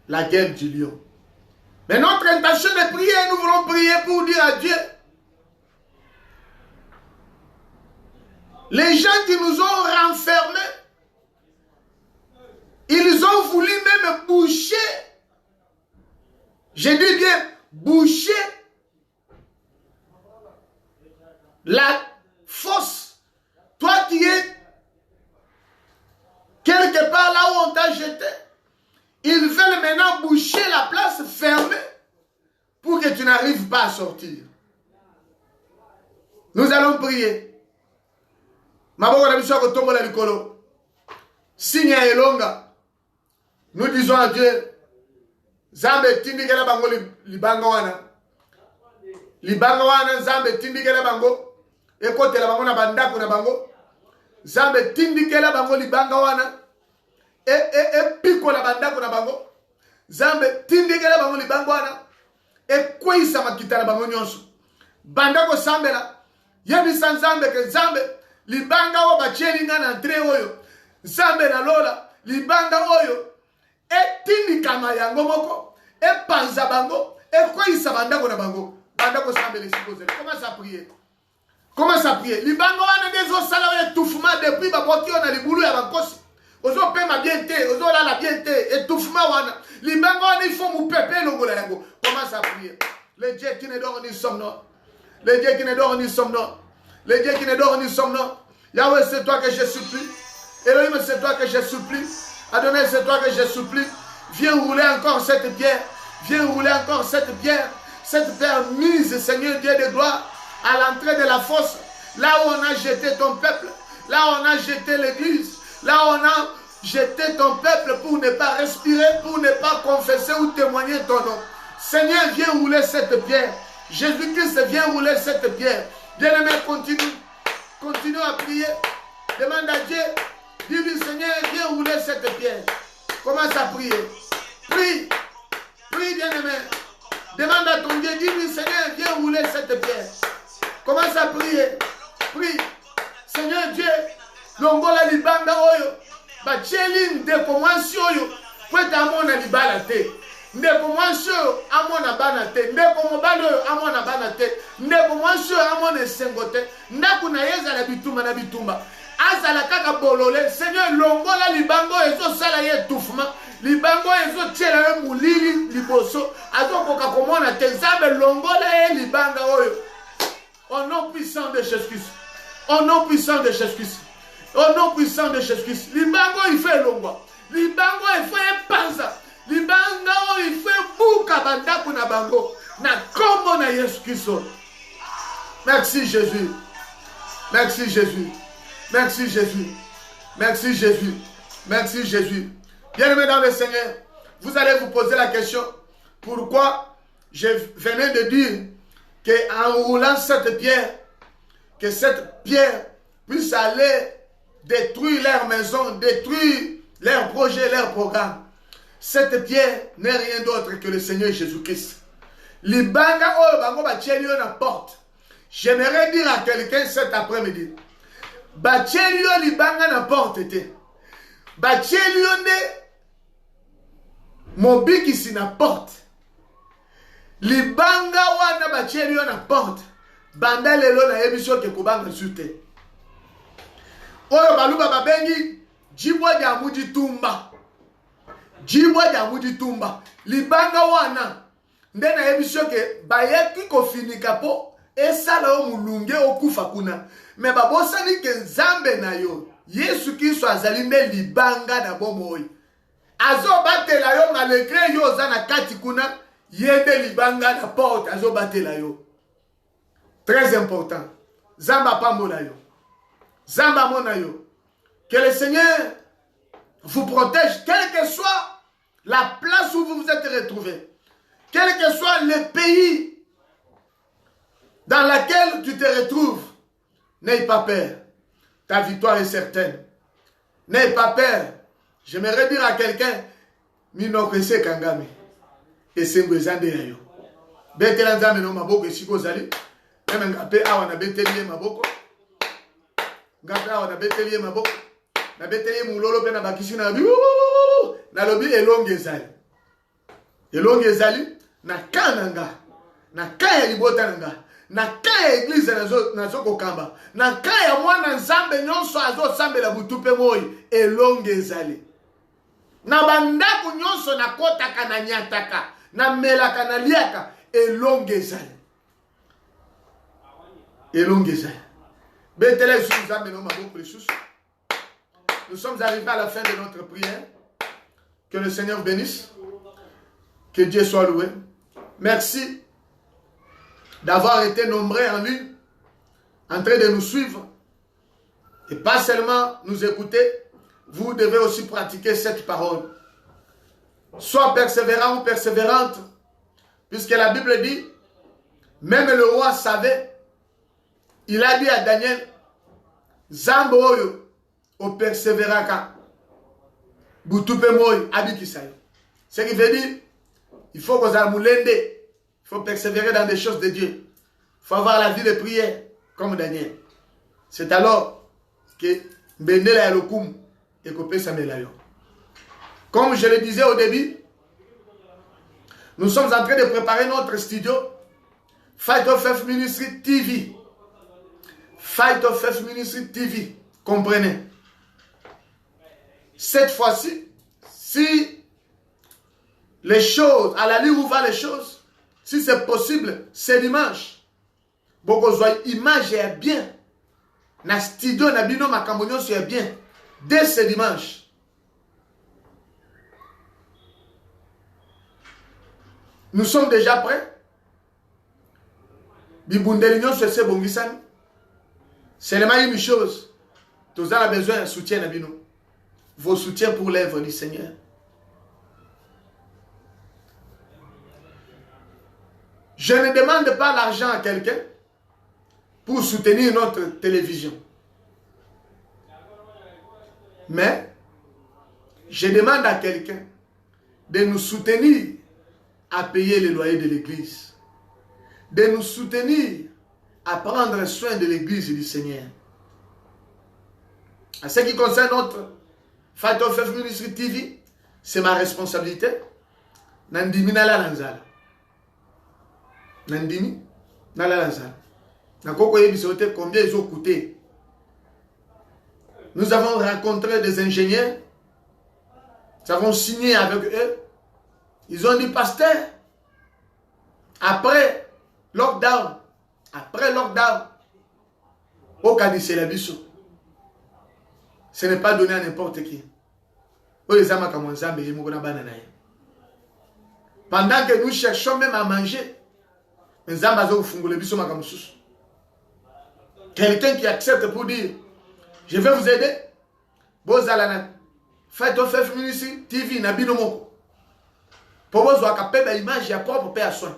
la gueule du lion. Mais notre intention de prier, nous voulons prier pour dire à Dieu, les gens qui nous ont renfermés, ils ont voulu même boucher, je dis bien boucher la fosse. Toi qui es quelque part là où on t'a jeté, ils veulent maintenant boucher la place fermée pour que tu n'arrives pas à sortir. Nous allons prier. Signe elonga. Nous disons à Dieu, Zambe tindikela bango libanga wana. Libanga wana Zambe tindikela bango. Ekote la bango na bandako na bango. Zambe tindikela bango libanga wana. Piko la bandako na bango. Zambe tindikela bango libanga wana. Kwisa makita na bango nyonso. Bandako sambela. Yebisa Nzambe ke Nzambe libanga wa bachelinga na entre oyo. Nzambe na lola libanga oyo etindikama yango moko epanza bango ekwisa bandako na bango. Bandako sambele sikoze. Commence à prier. Commence à prier. Libanga wana dezo sala étouffement depuis baboti on a libulu ya bankosi. Ozo pema bien te, ozo la bien te, étouffement wana. Libanga wana il faut mu pepe longola yango. Commence à prier. Le Dieu qui ne dort ni sommeil. Le Dieu qui ne dort ni sommeil. Le Dieu qui ne dort ni sommeil. Yahweh, c'est toi que je supplie. Elohim, c'est toi que je supplie. Adonai, c'est toi que je supplie. Viens rouler encore cette pierre. Viens rouler encore cette pierre. Cette pierre mise, Seigneur Dieu de gloire, à l'entrée de la fosse. Là où on a jeté ton peuple. Là où on a jeté l'église. Là où on a jeté ton peuple pour ne pas respirer, pour ne pas confesser ou témoigner ton nom. Seigneur, viens rouler cette pierre. Jésus-Christ, viens rouler cette pierre. Bien-aimé, continue. Continue à prier. Demande à Dieu. Dis-lui, Seigneur, viens rouler cette pierre. Commence à prier. Prie. Prie, bien-aimé. Demande à ton Dieu. Dis-lui, Seigneur, viens rouler cette pierre. Commence à prier. Prie. Seigneur Dieu, longola libanga oyo. Bacheli ndeko mwansi oyo. Pweta amona libala te. Ndeko mwansi oyo amona bana te. Ndeko mobali oyo amona bana te. Ndeko mwansi oyo amona esengo te. Ndaku na yeza na bitumba na bitumba. Azala kaka bolole. Seigneur, longola libango ezo sala ye étouffement. Libango ezo tiela ye mulili liboso. Azo koka komona te. Nzambe longola ye libanga oyo. Au nom puissant de Jésus-Christ. Au nom puissant de Jésus-Christ. Au nom puissant de Jésus-Christ. Libango il fait longwa. Libango il fait panza. Libango il fait buka bandaku na bango. Na kombo na Jésus-Christ. Merci Jésus. Merci Jésus. Merci Jésus. Merci Jésus. Merci Jésus. Bien-aimés dans le Seigneur, vous allez vous poser la question. Pourquoi je venais de dire qu'en roulant cette pierre, que cette pierre puisse aller détruire leur maison, détruire leur projet, leur programme. Cette pierre n'est rien d'autre que le Seigneur Jésus-Christ. Libanga o bango bachelio na porte. J'aimerais dire à quelqu'un cet après-midi. Bachelio libanga na porte te. Bachelio ne mobiki si na porte. Libanga wana bachelio na porte. Banda lelo na emission ke kubanga sute. Oyo baluba babengi jibwa ya mudi tumba. Jibwa ya mudi tumba. Libanga wana ndena emission ke bayeki ko finika po esala o mulunge okufa kuna. Me babosani ke nzambe na yo. Yesu Kristo azali nde libanga na bomoi. Azo batela yo malgré yo zana kati kuna yende libanga na porte azo batela yo. Très important. Zamba pambola yo. Zamba mona yo. Que le Seigneur vous protège, quelle que soit la place où vous vous êtes retrouvés. Quel que soit le pays dans lequel tu te retrouves. N'aie pas peur. Ta victoire est certaine. N'aie pas peur. J'aimerais dire à quelqu'un, Minokese Kangame. Et c'est Mbezande Yayo. Betelanzame no maboko esiko zali. Même ngape awa na betelie maboko. Ngape awa na betelie maboko. Na betelie mulolo pe na bakisi na bi. Na lobi elonge ezali. Elonge ezali na kananga. Na kaya libota nanga. Na kaya église nazo kokamba. Na kaya mwana nzambe nyonso azo sambela butu pe moi elonge ezali. Na bandako nyonso na kotaka na nyataka. Na melaka na liaka elonge ezali. Elonge ezali. Betele sou nzambe no maboko lisusu. Nous sommes arrivés à la fin de notre prière. Que le Seigneur bénisse. Que Dieu soit loué. Merci d'avoir été nombreux en lui, en train de nous suivre. Et pas seulement nous écouter, vous devez aussi pratiquer cette parole. Sois persévérant ou persévérante, puisque la Bible dit, même le roi savait, il a dit à Daniel, Zambo oyo, o persévéraka, butupe moy, abikisayo. Ce qui veut dire, il faut qu'on s'amoulende, il faut persévérer dans des choses de Dieu. Il faut avoir la vie de prière, comme Daniel. C'est alors que Benela Yalokum et Kopé Samelayo. Comme je le disais au début, nous sommes en train de préparer notre studio Fight of Faith Ministry TV. Fight of Faith Ministry TV. Comprenez? Cette fois-ci, si les choses, à la ligne où va les choses, si c'est possible, c'est dimanche. Beaucoup de image est bien. Na studio na bino makambonyo c'est bien. Dès ce dimanche. Nous sommes déjà prêts. Bibundelignon se se bongisan. Seulement une chose. Tous en a besoin de soutien à nous. Vos soutiens pour l'œuvre du Seigneur. Je ne demande pas l'argent à quelqu'un pour soutenir notre télévision. Mais je demande à quelqu'un de nous soutenir à payer le loyer de l'église. De nous soutenir à prendre soin de l'église du Seigneur. En ce qui concerne notre Fight of Faith Ministry TV, c'est ma responsabilité. Nandimi nala lanzala. Nandimi nala lanzala. Nakoko yebisote combien ils ont coûté. Nous avons rencontré des ingénieurs. Nous avons signé avec eux. Ils ont dit, pasteur, après lockdown, au Kadisé la Bissou, ce n'est pas donné à n'importe qui. Pendant que nous cherchons même à manger, quelqu'un qui accepte pour dire, je vais vous aider. Faites au Faith Ministry TV, Nabinomoko. Pour vous avoir une image, il y a propre paix à soin.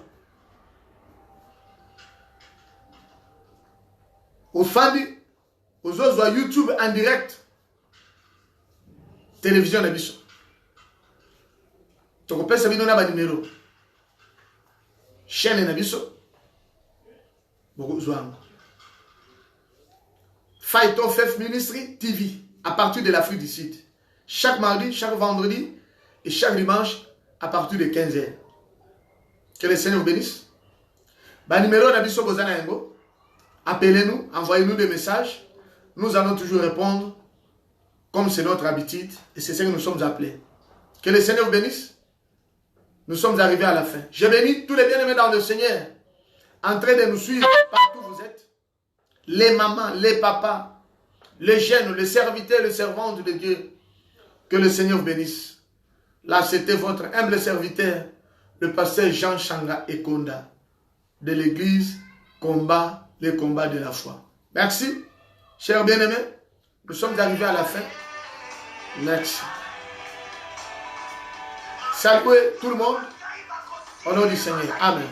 Aux femmes, aux autres, YouTube en direct. Télévision Nabiso. Tu peux savoir un numéro. Chaîne Nabiso. Fight of Faith Ministry TV. À partir de l'Afrique du Sud. Chaque mardi, chaque vendredi et chaque dimanche à partir de 15h. Que le Seigneur vous bénisse. Bah, numéro Nabiso Bozanaengo. Appelez-nous, envoyez-nous des messages. Nous allons toujours répondre comme c'est notre habitude et c'est ce que nous sommes appelés. Que le Seigneur vous bénisse. Nous sommes arrivés à la fin. Je bénis tous les bien-aimés dans le Seigneur en train de nous suivre partout où vous êtes. Les mamans, les papas, les jeunes, les serviteurs, les servantes de Dieu. Que le Seigneur vous bénisse. Là, c'était votre humble serviteur, le pasteur Jean Changa Ekonda, de l'église Combat, les combats de la foi. Merci, chers bien-aimés. Nous sommes arrivés à la fin. Merci. Saluez tout le monde au nom du Seigneur. Amen.